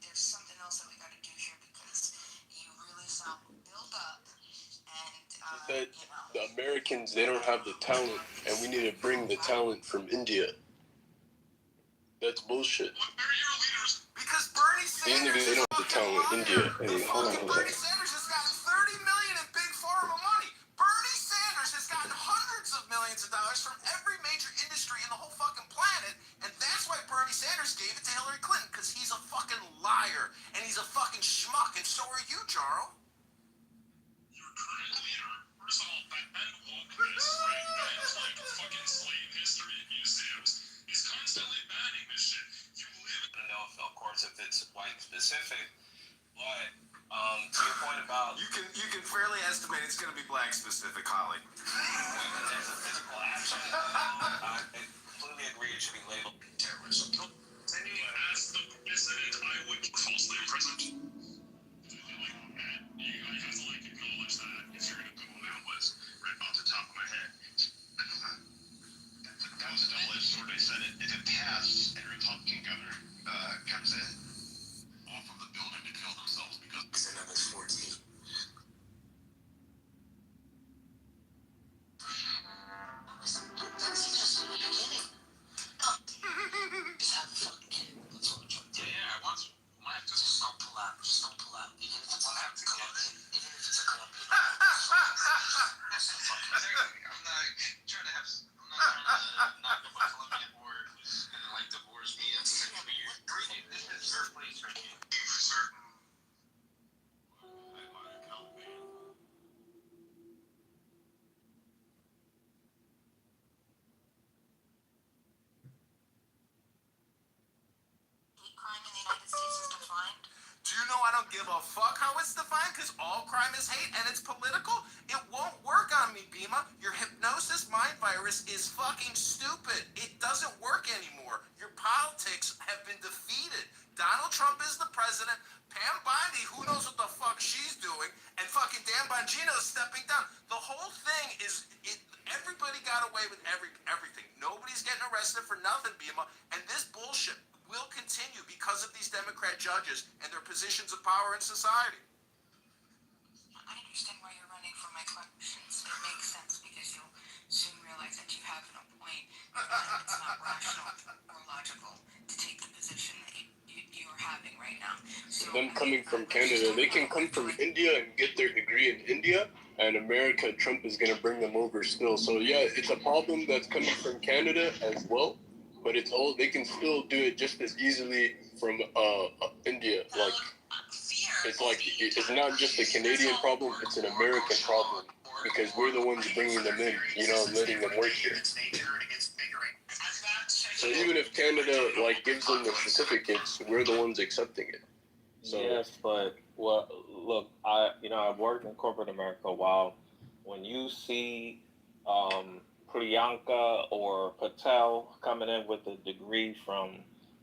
Speaker 7: There's something else that we gotta do here because you really sound built up. And
Speaker 15: the Americans, they don't have the talent, and we need to bring the talent from India. That's bullshit.
Speaker 13: Because Bernie
Speaker 15: These
Speaker 13: Sanders
Speaker 15: niggas, they don't have the talent. India. Hey, hold on.
Speaker 13: Bernie Sanders has gotten $30 million in big pharma money. Bernie Sanders has gotten hundreds of millions of dollars from every major industry in the whole fucking planet, and that's why Bernie Sanders gave it to Hillary Clinton, because he's a fucking liar, and he's a fucking schmuck, and so are you, Jarl.
Speaker 16: Your current leader, first of all, Ben wokeness, right? Ben's fucking slave history in museums. He's constantly banning this shit. You live in... I don't know, of course, if it's white specific, but to your point about...
Speaker 13: You can fairly estimate it's going to be black specific, Holly.
Speaker 16: There's a physical action. I completely agree it should be labeled terrorism. As the president, I would falsely imprisoned. You have to acknowledge that if you're going to go on that list, right off the top of my head. That was a double-edged sword. I said it. If it passes and a Republican governor comes in off of the building to kill themselves because it's an MS-14. Yeah, I want to. Just don't pull out. Even if it's a Colombian. Exactly. I'm not trying to knock up a Colombian or who's gonna divorce me and send me your greeting. This is your place right here. For certain.
Speaker 7: Hate crime in the United States is defined.
Speaker 13: Do you know I don't give a fuck how it's defined? Because all crime is hate and it's political? It won't work on me, Bima. Your hypnosis mind virus is fucking stupid. It doesn't work anymore. Your politics have been defeated. Donald Trump is the president. Pam Bondi, who knows what the fuck she's doing, and fucking Dan Bongino is stepping down. The whole thing is Everybody got away with everything. Nobody's getting arrested for nothing, Bima. And this bullshit will continue because of these Democrat judges and their positions of power in society.
Speaker 7: I understand why you're running for my collections. It makes sense because you'll soon realize that you have no point, that it's not rational or logical to take the position that you're having right now. So,
Speaker 15: Them coming from Canada, they can come from India and get their degree in India, and America, Trump is going to bring them over still. So yeah, it's a problem that's coming from Canada as well, but it's all, they can still do it just as easily from India. Like, it's not just a Canadian problem, it's an American problem, because we're the ones bringing them in, you know, letting them work here. So even if Canada like gives them the certificates, we're the ones accepting it. So
Speaker 12: yes, but well, look, I've worked in corporate America a while. When you see Priyanka or Patel coming in with a degree from,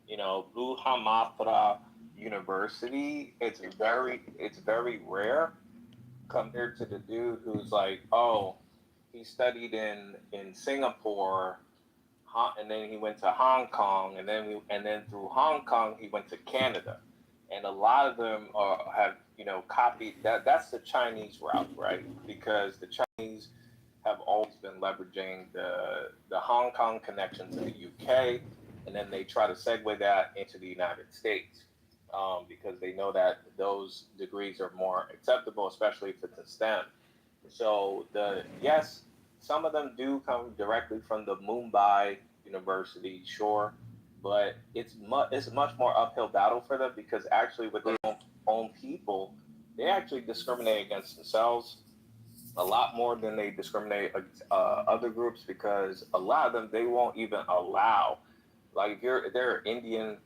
Speaker 12: Buhamatra University, it's very rare compared to the dude who's like, oh, he studied in Singapore, and then he went to Hong Kong, and then through Hong Kong he went to Canada, and a lot of them have copied that. That's the Chinese route, right? Because the Chinese have always been leveraging the Hong Kong connection to the UK, and then they try to segue that into the United States, because they know that those degrees are more acceptable, especially if it's in STEM. So yes, some of them do come directly from the Mumbai University, sure, but it's much more uphill battle for them, because actually with their own people, they actually discriminate against themselves a lot more than they discriminate against other groups, because a lot of them, they won't even allow, like if they're Indian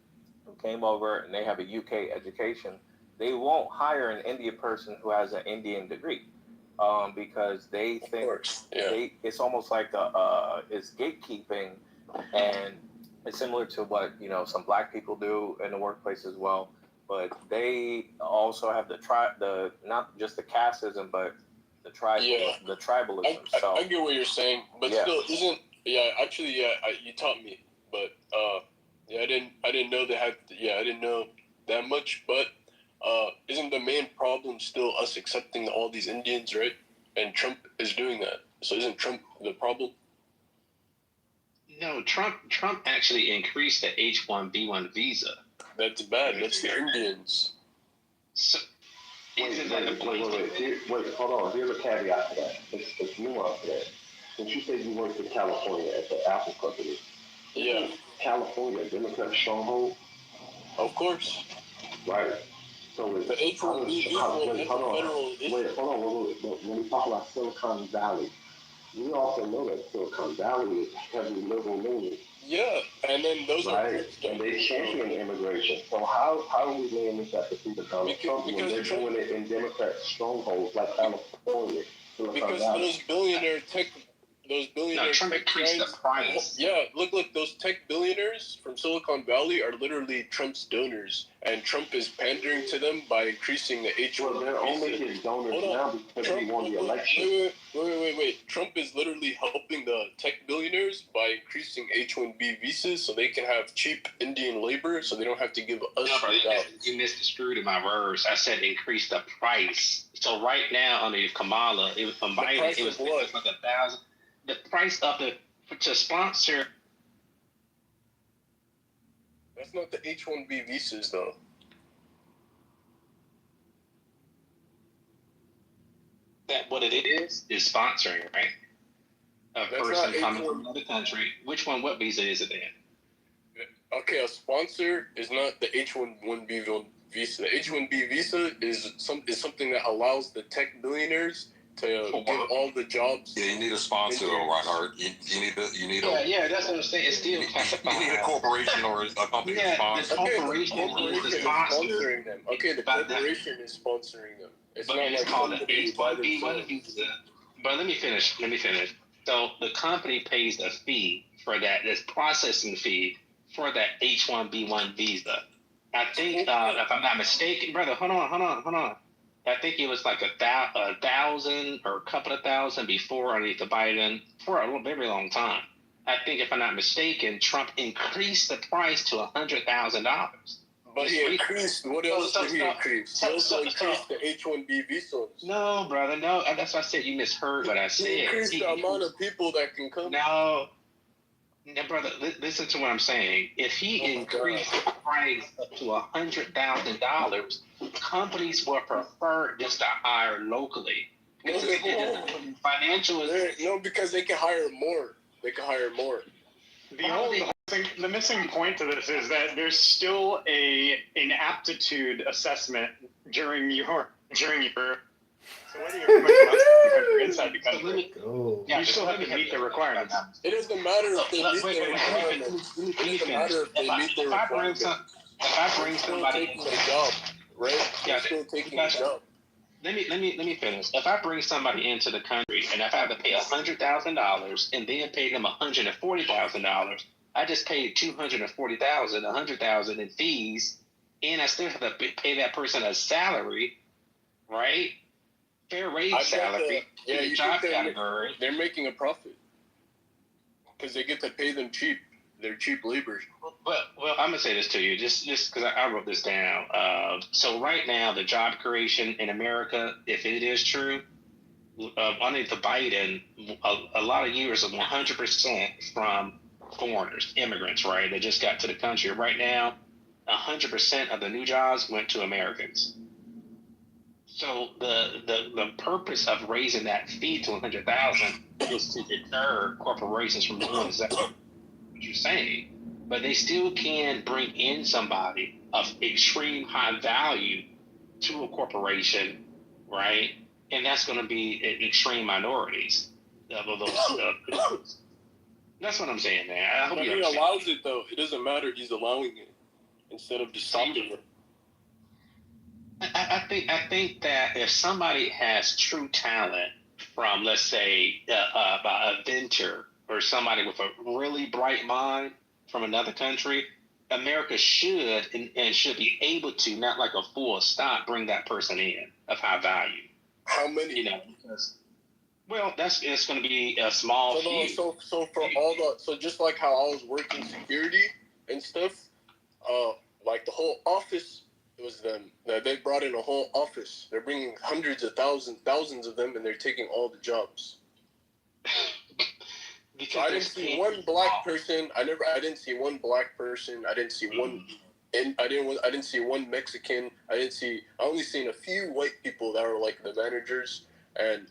Speaker 12: who came over and they have a UK education, they won't hire an Indian person who has an Indian degree, because they think it's almost like it's gatekeeping, and it's similar to what some black people do in the workplace as well. But they also have the not just the casteism, but the tribalism.
Speaker 15: I get what you're saying, but still isn't you taught me, but I didn't know they had I didn't know that much, but isn't the main problem still us accepting all these Indians, right? And Trump is doing that. So isn't Trump the problem?
Speaker 14: No, Trump actually increased the H-1B1 visa.
Speaker 15: That's bad. That's the Indians.
Speaker 14: So,
Speaker 17: wait, hold on. Here's a caveat to that. It's nuance to that. Since you said you worked in California at the Apple company,
Speaker 15: yeah,
Speaker 17: California, Democrat stronghold?
Speaker 15: Of course.
Speaker 17: Right. So it's
Speaker 15: the H-1B
Speaker 17: hold on. When we talk about Silicon Valley, we also know that Silicon Valley is heavily liberal leaning.
Speaker 15: Yeah, and then those
Speaker 17: right, and they champion immigration. So how are we laying this at the feet of Donald Trump when they're doing it in Democrat strongholds like California, Silicon Valley?
Speaker 14: Trump increased the price.
Speaker 15: Yeah, look, those tech billionaires from Silicon Valley are literally Trump's donors, and Trump is pandering to them by increasing the H-1B.
Speaker 17: Well, they're only his donors now because he won the election.
Speaker 15: Wait. Trump is literally helping the tech billionaires by increasing H-1B visas so they can have cheap Indian labor, so they don't have to give us jobs.
Speaker 14: You misconstrued my words. I said increase the price. So right now under Kamala, it was from Biden. It was like 1,000. The price of to sponsor.
Speaker 15: That's not the H-1B visas, though.
Speaker 14: That what it is sponsoring, right? A person coming from another country. Which one? What visa is it then?
Speaker 15: Okay, a sponsor is not the H-1B visa. The H-1B visa is something that allows the tech billionaires to give all the jobs.
Speaker 11: Yeah, you need a sponsor though, Reinhardt. You need
Speaker 14: a that's what I'm saying. It's still classified.
Speaker 11: You need a corporation or a company to sponsor.
Speaker 14: The corporation is
Speaker 15: sponsoring them. Okay, the corporation is sponsoring them. It's not like
Speaker 14: called the H-1B1 visa. But let me finish. So the company pays a fee for that. This processing fee for that H-1B1 visa. I think, if I'm not mistaken, brother, hold on. I think it was like a thousand or a couple of thousand before underneath the Biden for a very long time. I think, if I'm not mistaken, Trump increased the price to $100,000.
Speaker 15: But he increased. What else did he increase? He also increased the H-1B visas.
Speaker 14: No, brother, no. That's why I said you misheard what I said.
Speaker 15: He increased the amount of people that can come.
Speaker 14: No, brother, listen to what I'm saying. If he increased the price up to $100,000, companies would prefer just to hire locally. Financial is
Speaker 15: no, because they can hire more. They can hire more.
Speaker 18: The missing point to this is that there's still an aptitude assessment during your. So whether you're from inside the country, you still have to meet the requirements.
Speaker 15: It doesn't matter if they meet the requirements. It doesn't matter if they meet the requirements.
Speaker 14: If I bring somebody
Speaker 15: taking their job, right? They're still taking a job.
Speaker 14: Let me finish. If I bring somebody into the country and if I have to pay $100,000 and then pay them $140,000, I just paid $240,000, $100,000 in fees, and I still have to pay that person a salary, right? Fair wage salary.
Speaker 15: You
Speaker 14: job
Speaker 15: think
Speaker 14: category.
Speaker 15: They're making a profit because they get to pay them cheap. They're cheap labor.
Speaker 14: Well, I'm gonna say this to you, just because I wrote this down. So right now, the job creation in America, if it is true, underneath the Biden, a lot of years of 100% from foreigners, immigrants, right? They just got to the country. Right now, 100% of the new jobs went to Americans. So the purpose of raising that fee to $100,000 is to deter corporations from doing exactly what you're saying. But they still can bring in somebody of extreme high value to a corporation, right? And that's going to be extreme minorities of those. That's what I'm saying, man. I hope
Speaker 15: but he allows it, though. It doesn't matter. He's allowing it instead of just stopping it.
Speaker 14: I think that if somebody has true talent from, let's say, a inventor or somebody with a really bright mind from another country, America should and should be able to, not like a full stop, bring that person in of high value.
Speaker 15: How many?
Speaker 14: Because, well, it's going to be a small few.
Speaker 15: So for all so just like how I was working security and stuff, like the whole office. It was them. They brought in a whole office. They're bringing hundreds of thousands of them, and they're taking all the jobs. So I didn't see one black person. I didn't see one black person. I didn't see one. And I didn't see one Mexican. I only seen a few white people that were like the managers, and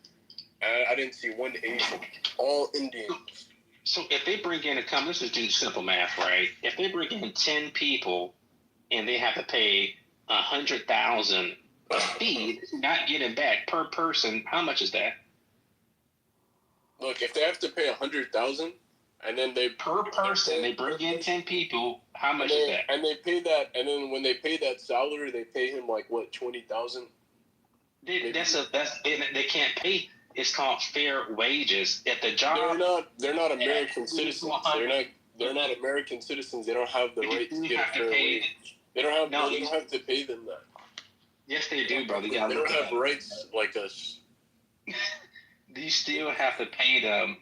Speaker 15: I didn't see one Asian. All Indians.
Speaker 14: So if they bring in let's just do simple math, right? If they bring in 10 people, and they have to pay $100,000 a fee, not getting back per person, how much is that?
Speaker 15: Look, if they have to pay $100,000, and then they
Speaker 14: per person they bring in 10 people, how much is that?
Speaker 15: And they pay that, and then when they pay that salary, they pay him like what, $20,000?
Speaker 14: They can't pay. It's called fair wages. If the job,
Speaker 15: they're not American citizens. They're not American citizens. They don't have the right to get a fair wage. They don't have to pay them that.
Speaker 14: Yes, they do, brother.
Speaker 15: They don't have rights like us.
Speaker 14: You still have to pay them.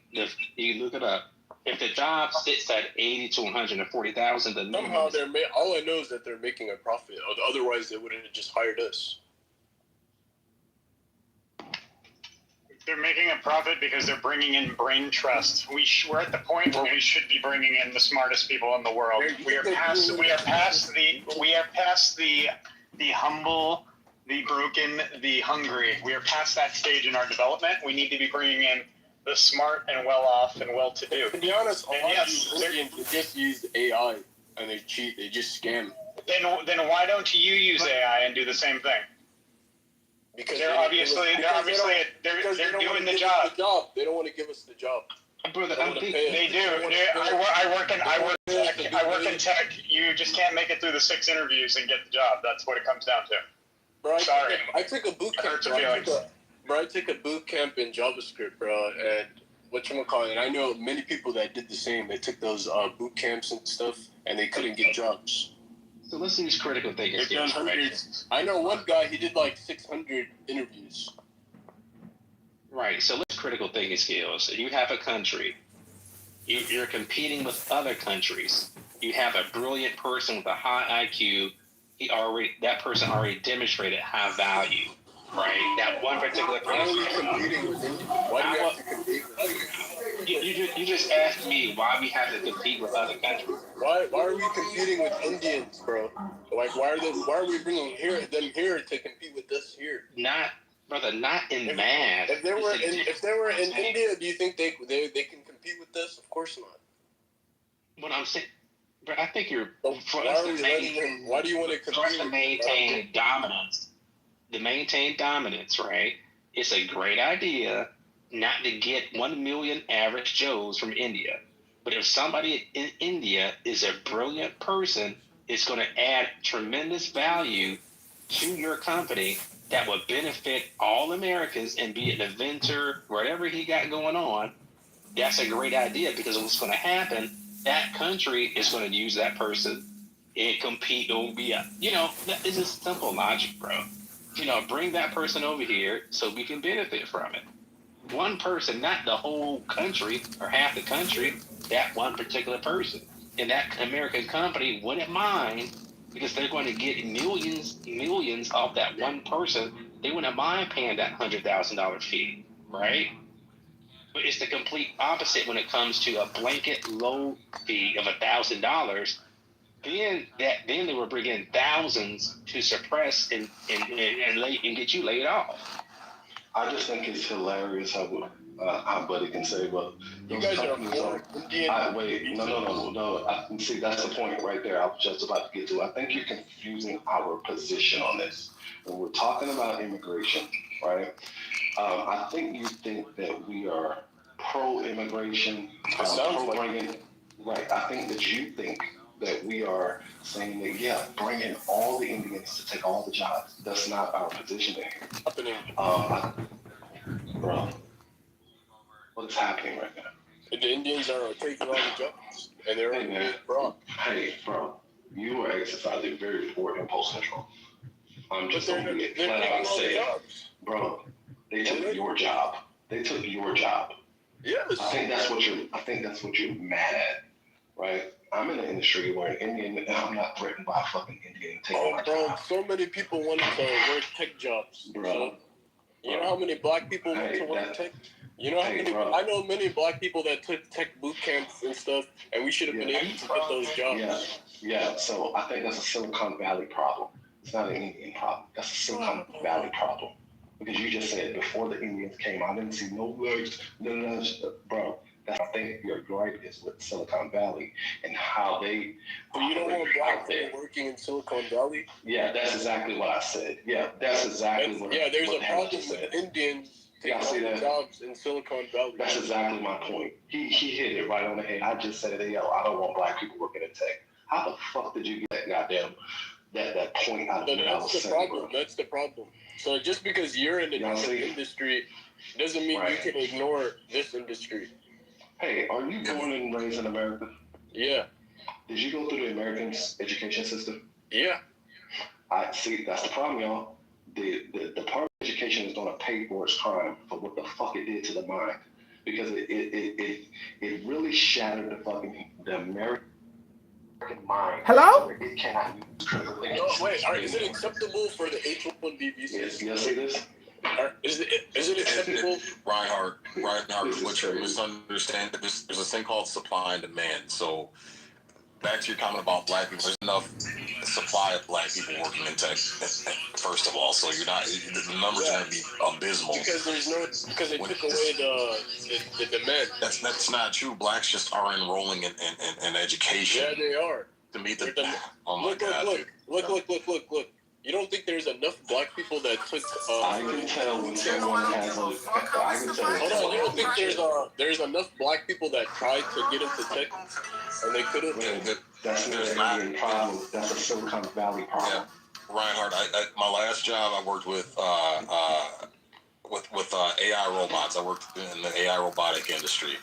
Speaker 14: You look it up. If the job sits at $80,000 to $140,000,
Speaker 15: somehow all I know is that they're making a profit. Otherwise, they wouldn't have just hired us.
Speaker 18: They're making a profit because they're bringing in brain trust. We're at the point where we should be bringing in the smartest people in the world. We are past the humble, the broken, the hungry. We are past that stage in our development. We need to be bringing in the smart and well-off and well-to-do.
Speaker 15: To be honest, a lot of these Indians just use AI and they cheat. They just scam.
Speaker 18: Then why don't you use AI and do the same thing? Because they're doing the job.
Speaker 15: They don't want to give us the job.
Speaker 14: Brother,
Speaker 18: they do. I work in tech. You just can't make it through the 6 interviews and get the job. That's what it comes down to.
Speaker 15: Bro,
Speaker 18: Sorry.
Speaker 15: I took a boot camp. I took a boot camp in JavaScript, bro, and whatchamacallit, and I know many people that did the same. They took those boot camps and stuff, and they couldn't get jobs.
Speaker 14: So let's use critical thinking skills.
Speaker 15: I know one guy, he did like 600 interviews.
Speaker 14: Right. So let's critical thinking skills. You have a country. You're competing with other countries. You have a brilliant person with a high IQ. That person already demonstrated high value. Right. That one particular person.
Speaker 15: Why are we competing with India? Why do we have to compete with India?
Speaker 14: You just asked me why we have to compete with other countries.
Speaker 15: Why are we competing with Indians, bro? Like, why are we bringing them here to compete with us here?
Speaker 14: Not in math.
Speaker 15: If they were in India, do you think they can compete with us? Of course not.
Speaker 14: What I'm saying, but I think you're.
Speaker 15: Why do you want to compete?
Speaker 14: To maintain dominance. To maintain dominance, right? It's a great idea not to get 1 million average Joes from India. But if somebody in India is a brilliant person, it's going to add tremendous value to your company that will benefit all Americans and be an inventor, whatever he got going on. That's a great idea because what's going to happen, that country is going to use that person and compete. It will be that is just simple logic, bro. Bring that person over here so we can benefit from it. One person, not the whole country or half the country, that one particular person. And that American company wouldn't mind because they're going to get millions off that one person. They wouldn't mind paying that $100,000 fee, right? But it's the complete opposite when it comes to a blanket low fee of $1,000. Then they were bringing thousands to suppress and get you laid off.
Speaker 17: I just think it's hilarious how Buddy can say, well,
Speaker 15: you guys are more Indian.
Speaker 17: Wait, no. See, that's the point right there. I was just about to get to. I think you're confusing our position on this. When we're talking about immigration, right? I think you think that we are pro-immigration, pro-bringing. Right. I think that you think that we are saying that, bring in all the Indians to take all the jobs. That's not our position here. Bro, what is happening right now?
Speaker 15: The Indians are taking all the jobs, and they're bro.
Speaker 17: Hey, bro, you are exercising very poor impulse control. I'm just going to be flat out saying, bro, they took your job. They took your job.
Speaker 15: Yes.
Speaker 17: I think that's what you're mad at, right? I'm in an industry where an Indian, and I'm not threatened by a fucking Indian taking my job.
Speaker 15: So many people want to work tech jobs,
Speaker 17: bro.
Speaker 15: You know how many black people want to work tech? You know how many? I know many black people that took tech boot camps and stuff, and we should have been able to get those jobs.
Speaker 17: Yeah. So I think that's a Silicon Valley problem. It's not an Indian problem. That's a Silicon Valley problem. Because you just said before the Indians came, I didn't see no words. No, bro. I think your gripe is with Silicon Valley and how they.
Speaker 15: So you don't want black people working in Silicon Valley?
Speaker 17: Yeah, that's exactly what I said. Yeah, that's exactly what.
Speaker 15: Yeah, there's a problem with Indians taking jobs in Silicon Valley.
Speaker 17: That's exactly my point. He hit it right on the head. I just said, I don't want black people working in tech. How the fuck did you get that goddamn that point out of what I was saying?
Speaker 15: Problem. That's the problem. So just because you're in a different industry doesn't mean you can ignore this industry.
Speaker 17: Hey, are you born and raised in America?
Speaker 15: Yeah.
Speaker 17: Did you go through the American education system?
Speaker 15: Yeah.
Speaker 17: I see. That's the problem, y'all. The Department of Education is going to pay for its crime for what the fuck it did to the mind, because it really shattered the American mind.
Speaker 2: Hello?
Speaker 17: It cannot use critical thinking.
Speaker 15: No, wait. Is it acceptable for the H-1B visas?
Speaker 17: Yes, it is.
Speaker 15: Is it acceptable?
Speaker 11: Reinhardt, what you're misunderstanding, there's a thing called supply and demand. So back to your comment about black people, there's enough supply of black people working in tech, first of all. So you're not, the numbers are going to be abysmal.
Speaker 15: Because they took away the demand.
Speaker 11: That's not true. Blacks just are enrolling in education.
Speaker 15: Yeah, they are.
Speaker 11: To meet the, oh my God.
Speaker 15: Look. You don't think there's enough black people that took?
Speaker 17: I can tell when someone has a. I can tell.
Speaker 15: Hold on, you don't think there's enough black people that tried to get into tech and they couldn't?
Speaker 17: That's not an Indian problem. That's a Silicon Valley problem.
Speaker 11: Yeah. Reinhardt, my last job I worked with with AI robots. I worked in the AI robotic industry.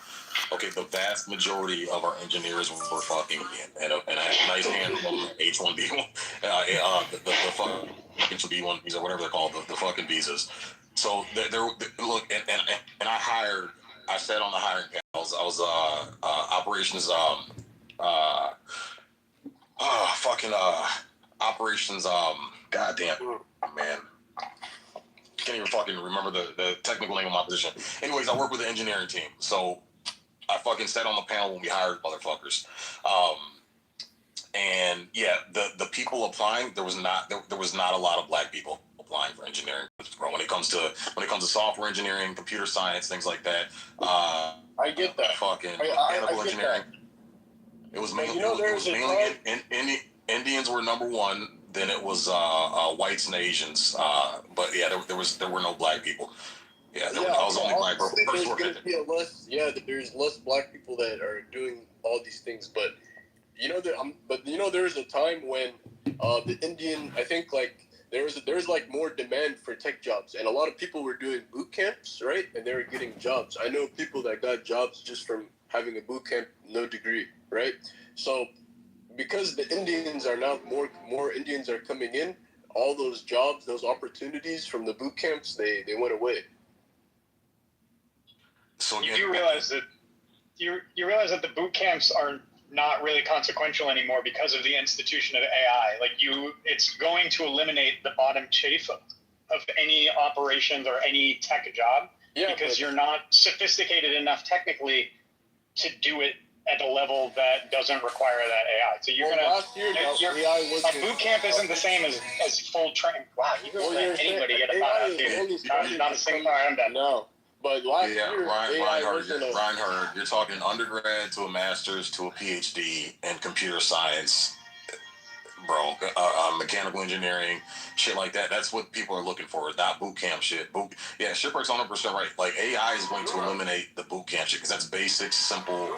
Speaker 11: Okay, the vast majority of our engineers were fucking Indian, and a nice handful of H-1B1, the fucking H-1B1 visa, whatever they're called, the fucking visas. So look, and I sat on the hiring panels. I was operations operations goddamn man. Can't even fucking remember the technical name of my position. Anyways, I work with the engineering team, so I fucking sat on the panel when we hired motherfuckers. And yeah, the people applying, there was not a lot of black people applying for engineering, bro. When it comes to software engineering, computer science, things like that.
Speaker 15: I get that.
Speaker 11: Fucking
Speaker 15: I
Speaker 11: mechanical
Speaker 15: get
Speaker 11: engineering.
Speaker 15: That.
Speaker 11: It was
Speaker 15: But
Speaker 11: mainly Indians were number one. Then it was whites and Asians. But yeah, there were no black people. Yeah, I was the only black person.
Speaker 15: There's going to be there's less black people that are doing all these things, but there's a time when the Indian, I think like there's like more demand for tech jobs, and a lot of people were doing boot camps, right? And they were getting jobs. I know people that got jobs just from having a boot camp, no degree, right? So because the Indians are now more Indians are coming in, all those jobs, those opportunities from the boot camps, they went away.
Speaker 11: So
Speaker 18: you do realize that you realize that the boot camps are not really consequential anymore because of the institution of AI. Like it's going to eliminate the bottom chafe of any operations or any tech job because you're not sophisticated enough technically to do it at a level that doesn't require that AI. So you're a boot camp isn't the same as full training. Wow, you can let anybody get a pot out, dude. Not a single. All right, I'm done.
Speaker 15: No. But last year,
Speaker 11: Reinhardt, you're talking undergrad to a master's to a PhD in computer science, bro. Mechanical engineering, shit like that. That's what people are looking for, not boot camp shit. Shipwreck's 100% right. Like AI is going to eliminate the boot camp shit because that's basic, simple,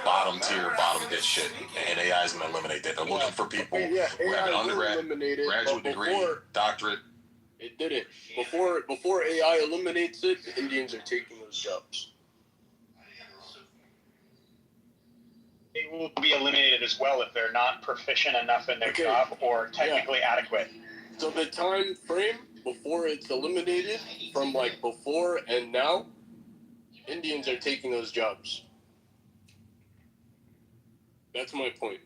Speaker 11: bottom tier, bottom bitch shit, and AI is going to eliminate that. They're looking for people who have an undergrad, graduate degree, doctorate.
Speaker 15: It did it. Before AI eliminates it, the Indians are taking those jobs.
Speaker 18: They will be eliminated as well if they're not proficient enough in their job or technically adequate.
Speaker 15: So the time frame before it's eliminated, from like before and now, Indians are taking those jobs. That's my point.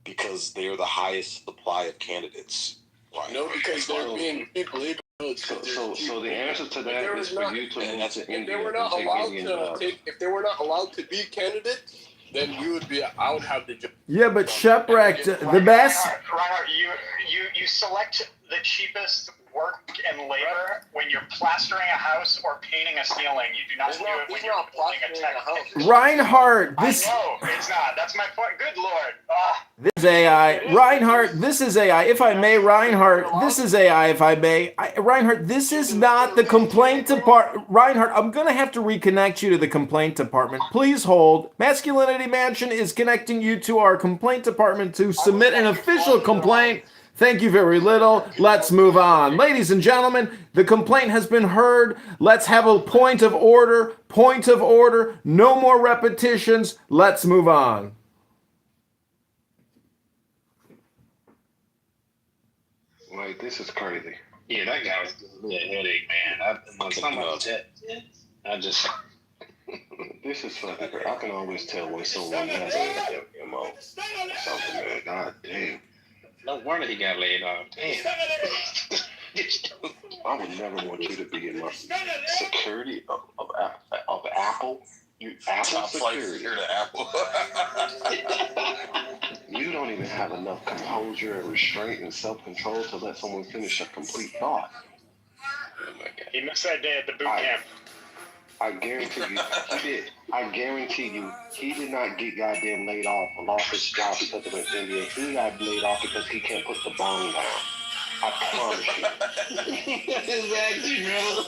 Speaker 11: Because they're the highest supply of candidates. Right.
Speaker 15: No, because they're being people.
Speaker 17: So the answer to that is for you to move to India.
Speaker 15: If they were not allowed to be candidates, then I would have the job.
Speaker 2: Yeah, but Shipwrecked, the best.
Speaker 18: Reinhardt, you select the cheapest work and labor when you're plastering a house or painting a ceiling. You do not do it when you're building a tech house.
Speaker 2: Reinhardt, this.
Speaker 18: No, it's not. That's my point. Good Lord.
Speaker 2: This is AI. Reinhardt, this is AI. If I may, Reinhardt, this is AI, if I may. Reinhardt, this is not the complaint department. Reinhardt, I'm going to have to reconnect you to the complaint department. Please hold. Masculinity Mansion is connecting you to our complaint department to submit an official complaint. Thank you very little. Let's move on. Ladies and gentlemen, the complaint has been heard. Let's have a point of order. Point of order. No more repetitions. Let's move on.
Speaker 17: Like, this is crazy.
Speaker 14: Yeah, that guy was giving me a headache, man.
Speaker 17: This is fucking crazy. I can always tell when someone has a MO. Something, man. God damn.
Speaker 14: No wonder he got laid off. Damn.
Speaker 17: I would never want you to be in my security of Apple. You Apple security.
Speaker 11: Here to Apple.
Speaker 17: You don't even have enough composure and restraint and self-control to let someone finish a complete thought.
Speaker 18: Oh my God. He missed that day at the boot camp.
Speaker 17: I guarantee you, he did. I guarantee you, he did not get goddamn laid off or lost his job because of an Indian. He got laid off because he can't put the bone down. I promise you.
Speaker 14: Exactly, bro.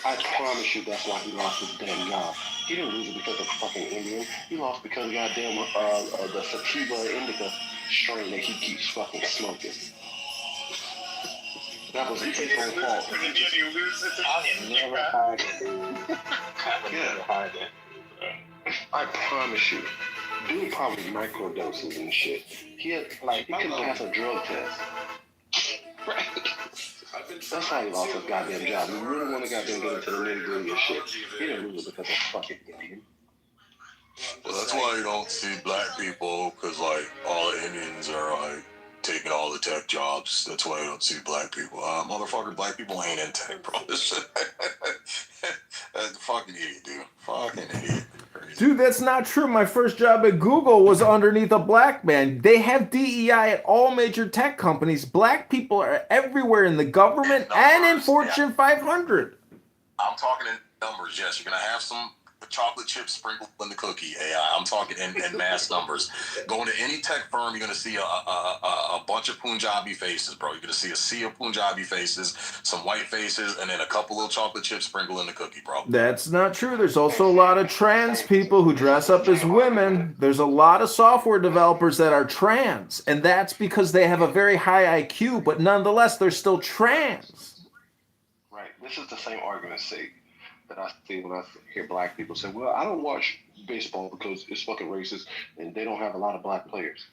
Speaker 17: I promise you that's why he lost his damn job. He didn't lose it because of fucking Indian. He lost because goddamn the sativa indica strain that he keeps fucking smoking. That was his own fault.
Speaker 3: And then you lose it.
Speaker 12: I never hide it. I never hide it.
Speaker 17: I promise you, dude probably microdoses and shit. He couldn't pass a drug test. Right. That's how he lost his goddamn job. He really want to goddamn get into the nitty gritty of shit. He didn't lose it because of fucking Indian.
Speaker 11: Well, that's why you don't see black people, because, like, all the Indians are, like, taking all the tech jobs. That's why you don't see black people. Motherfucker, black people ain't in tech, bro. This shit. That's a fucking idiot, dude. Fucking idiot. Crazy.
Speaker 2: Dude, that's not true. My first job at Google was underneath a black man. They have DEI at all major tech companies. Black people are everywhere in the government and in Fortune 500.
Speaker 11: I'm talking in numbers, yes. You're going to have some chocolate chips sprinkled in the cookie, AI. I'm talking in mass numbers. Going to any tech firm, you're going to see a bunch of Punjabi faces, bro. You're going to see a sea of Punjabi faces, some white faces, and then a couple little chocolate chips sprinkled in the cookie, bro.
Speaker 2: That's not true. There's also a lot of trans people who dress up as women. There's a lot of software developers that are trans, and that's because they have a very high IQ, but nonetheless, they're still trans.
Speaker 17: Right. This is the same argument, say, that I see when I hear black people say, well, I don't watch baseball because it's fucking racist and they don't have a lot of black players.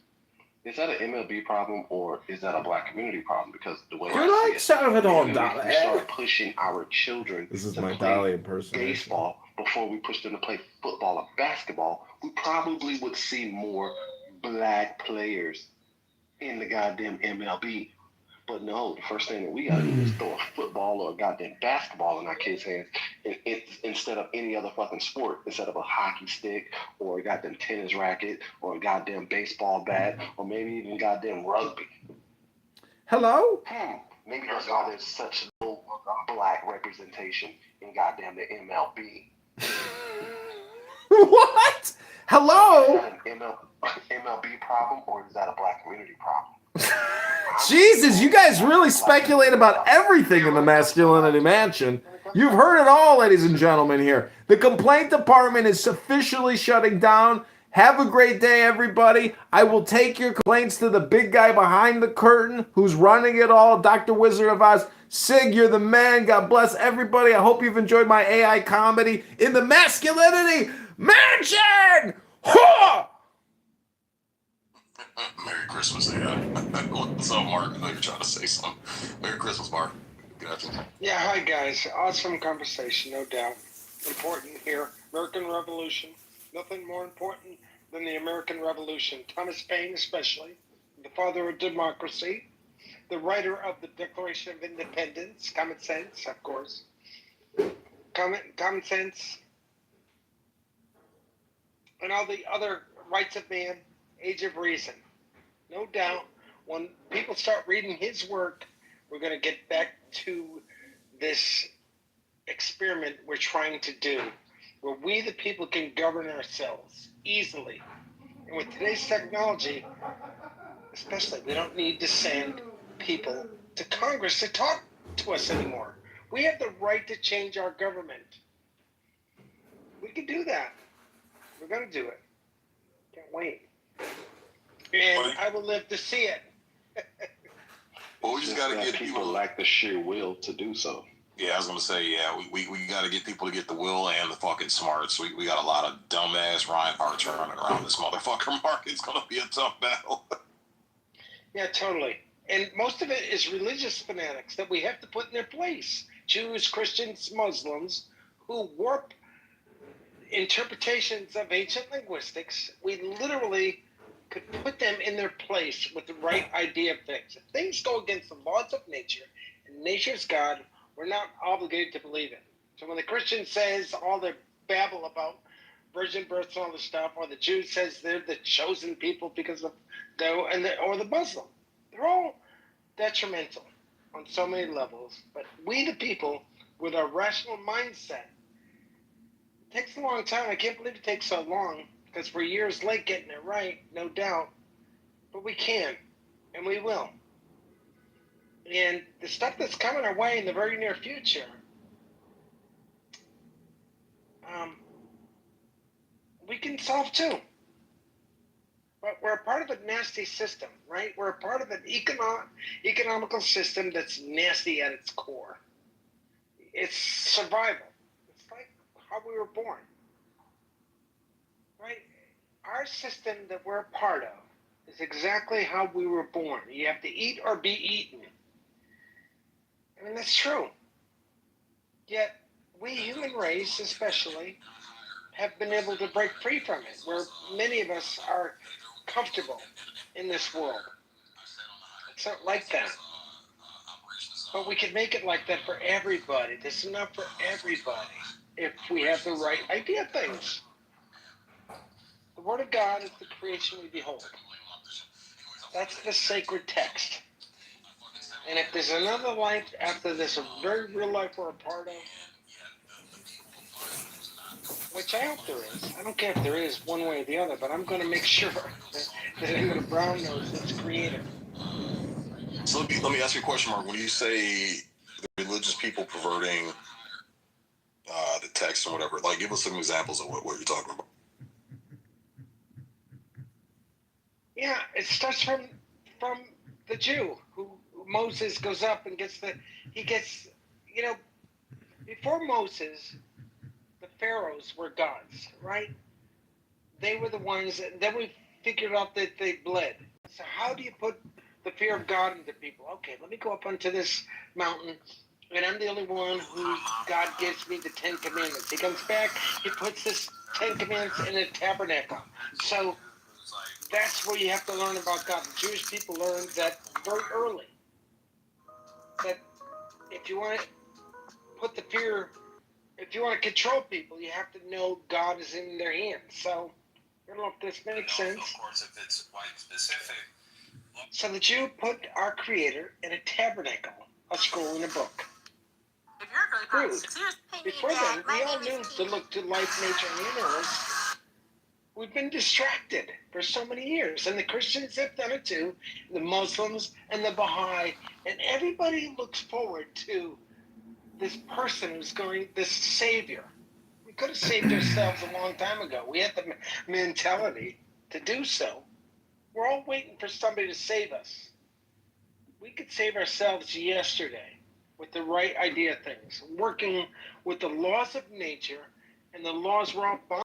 Speaker 17: Is that an MLB problem or is that a black community problem? Because the way I see it,
Speaker 2: Salvador
Speaker 17: we
Speaker 2: Dali.
Speaker 17: start pushing our children
Speaker 2: This is
Speaker 17: to
Speaker 2: my
Speaker 17: play
Speaker 2: Dali impersonation.
Speaker 17: baseball before we push them to play football or basketball, we probably would see more black players in the goddamn MLB. But no, the first thing that we gotta do is throw a football or a goddamn basketball in our kids' hands instead of any other fucking sport, instead of a hockey stick or a goddamn tennis racket or a goddamn baseball bat or maybe even goddamn rugby.
Speaker 2: Hello?
Speaker 17: Maybe that's why there's such low black representation in goddamn the MLB.
Speaker 2: What? Hello?
Speaker 17: Is that an MLB problem or is that a black community problem?
Speaker 2: Jesus, you guys really speculate about everything in the Masculinity Mansion. You've heard it all, ladies and gentlemen, here. The complaint department is officially shutting down. Have a great day, everybody. I will take your complaints to the big guy behind the curtain who's running it all, Dr. Wizard of Oz. Sig, you're the man. God bless everybody. I hope you've enjoyed my AI comedy in the Masculinity Mansion. Ha!
Speaker 11: Merry Christmas, AI. What's up, Mark? I know you're trying to say something. Merry Christmas, Mark. Good afternoon.
Speaker 19: Yeah, hi guys. Awesome conversation, no doubt. Important here. American Revolution. Nothing more important than the American Revolution. Thomas Paine, especially, the father of democracy, the writer of the Declaration of Independence, common sense, of course. Common sense, and all the other rights of man, age of reason. No doubt, when people start reading his work, we're going to get back to this experiment we're trying to do, where we the people can govern ourselves easily. And with today's technology, especially, we don't need to send people to Congress to talk to us anymore. We have the right to change our government. We can do that. We're going to do it. Can't wait. And I will live to see it.
Speaker 11: Well, we just got to get
Speaker 17: people lack the sheer will to do so.
Speaker 11: Yeah, I was gonna say, yeah, we got to get people to get the will and the fucking smarts. We got a lot of dumbass Reinhardts running around this motherfucker, Mark. It's gonna be a tough battle.
Speaker 19: Yeah, totally. And most of it is religious fanatics that we have to put in their place. Jews, Christians, Muslims, who warp interpretations of ancient linguistics. We literally could put them in their place with the right idea of things. If things go against the laws of nature, and nature's God, we're not obligated to believe it. So when the Christian says all the babble about virgin births and all this stuff, or the Jew says they're the chosen people because of or the Muslim, they're all detrimental on so many levels. But we the people with our rational mindset, it takes a long time. I can't believe it takes so long because we're years late getting it right, no doubt. But we can, and we will. And the stuff that's coming our way in the very near future, we can solve too. But we're a part of a nasty system, right? We're a part of an economical system that's nasty at its core. It's survival. It's like how we were born, right? Our system that we're a part of is exactly how we were born. You have to eat or be eaten. I mean, that's true. Yet, we human race especially have been able to break free from it, where many of us are comfortable in this world. It's not like that. But we can make it like that for everybody. There's enough for everybody if we have the right idea of things. The Word of God is the creation we behold. That's the sacred text. And if there's another life after this, a very real life we're a part of, which I hope there is. I don't care if there is one way or the other, but I'm going to make sure that I'm going to brown nose its creator.
Speaker 11: So let me ask you a question, Mark. When you say the religious people perverting the text or whatever, like, give us some examples of what you're talking about.
Speaker 19: Yeah, it starts from the Jew who Moses goes up and gets before Moses, the pharaohs were gods, right? They were the ones, and then we figured out that they bled. So how do you put the fear of God into people? Okay, let me go up onto this mountain, and I'm the only one who God gives me the 10 Commandments. He comes back, he puts this 10 Commandments in a tabernacle. So that's where you have to learn about God. The Jewish people learned that very early. That if you want to put the fear, if you want to control people, you have to know God is in their hands. So I don't know if this makes sense.
Speaker 16: Of course, if it's white specific.
Speaker 19: So the Jew put our Creator in a tabernacle, a scroll in a book.
Speaker 7: If you're a good person,
Speaker 19: Before then, we all knew to look to life, nature, and the universe. We've been distracted for so many years, and the Christians have done it too, the Muslims and the Baha'i, and everybody looks forward to this person who's going, this savior. We could have saved ourselves a long time ago. We had the mentality to do so. We're all waiting for somebody to save us. We could save ourselves yesterday with the right idea of things, working with the laws of nature and the laws we're all bound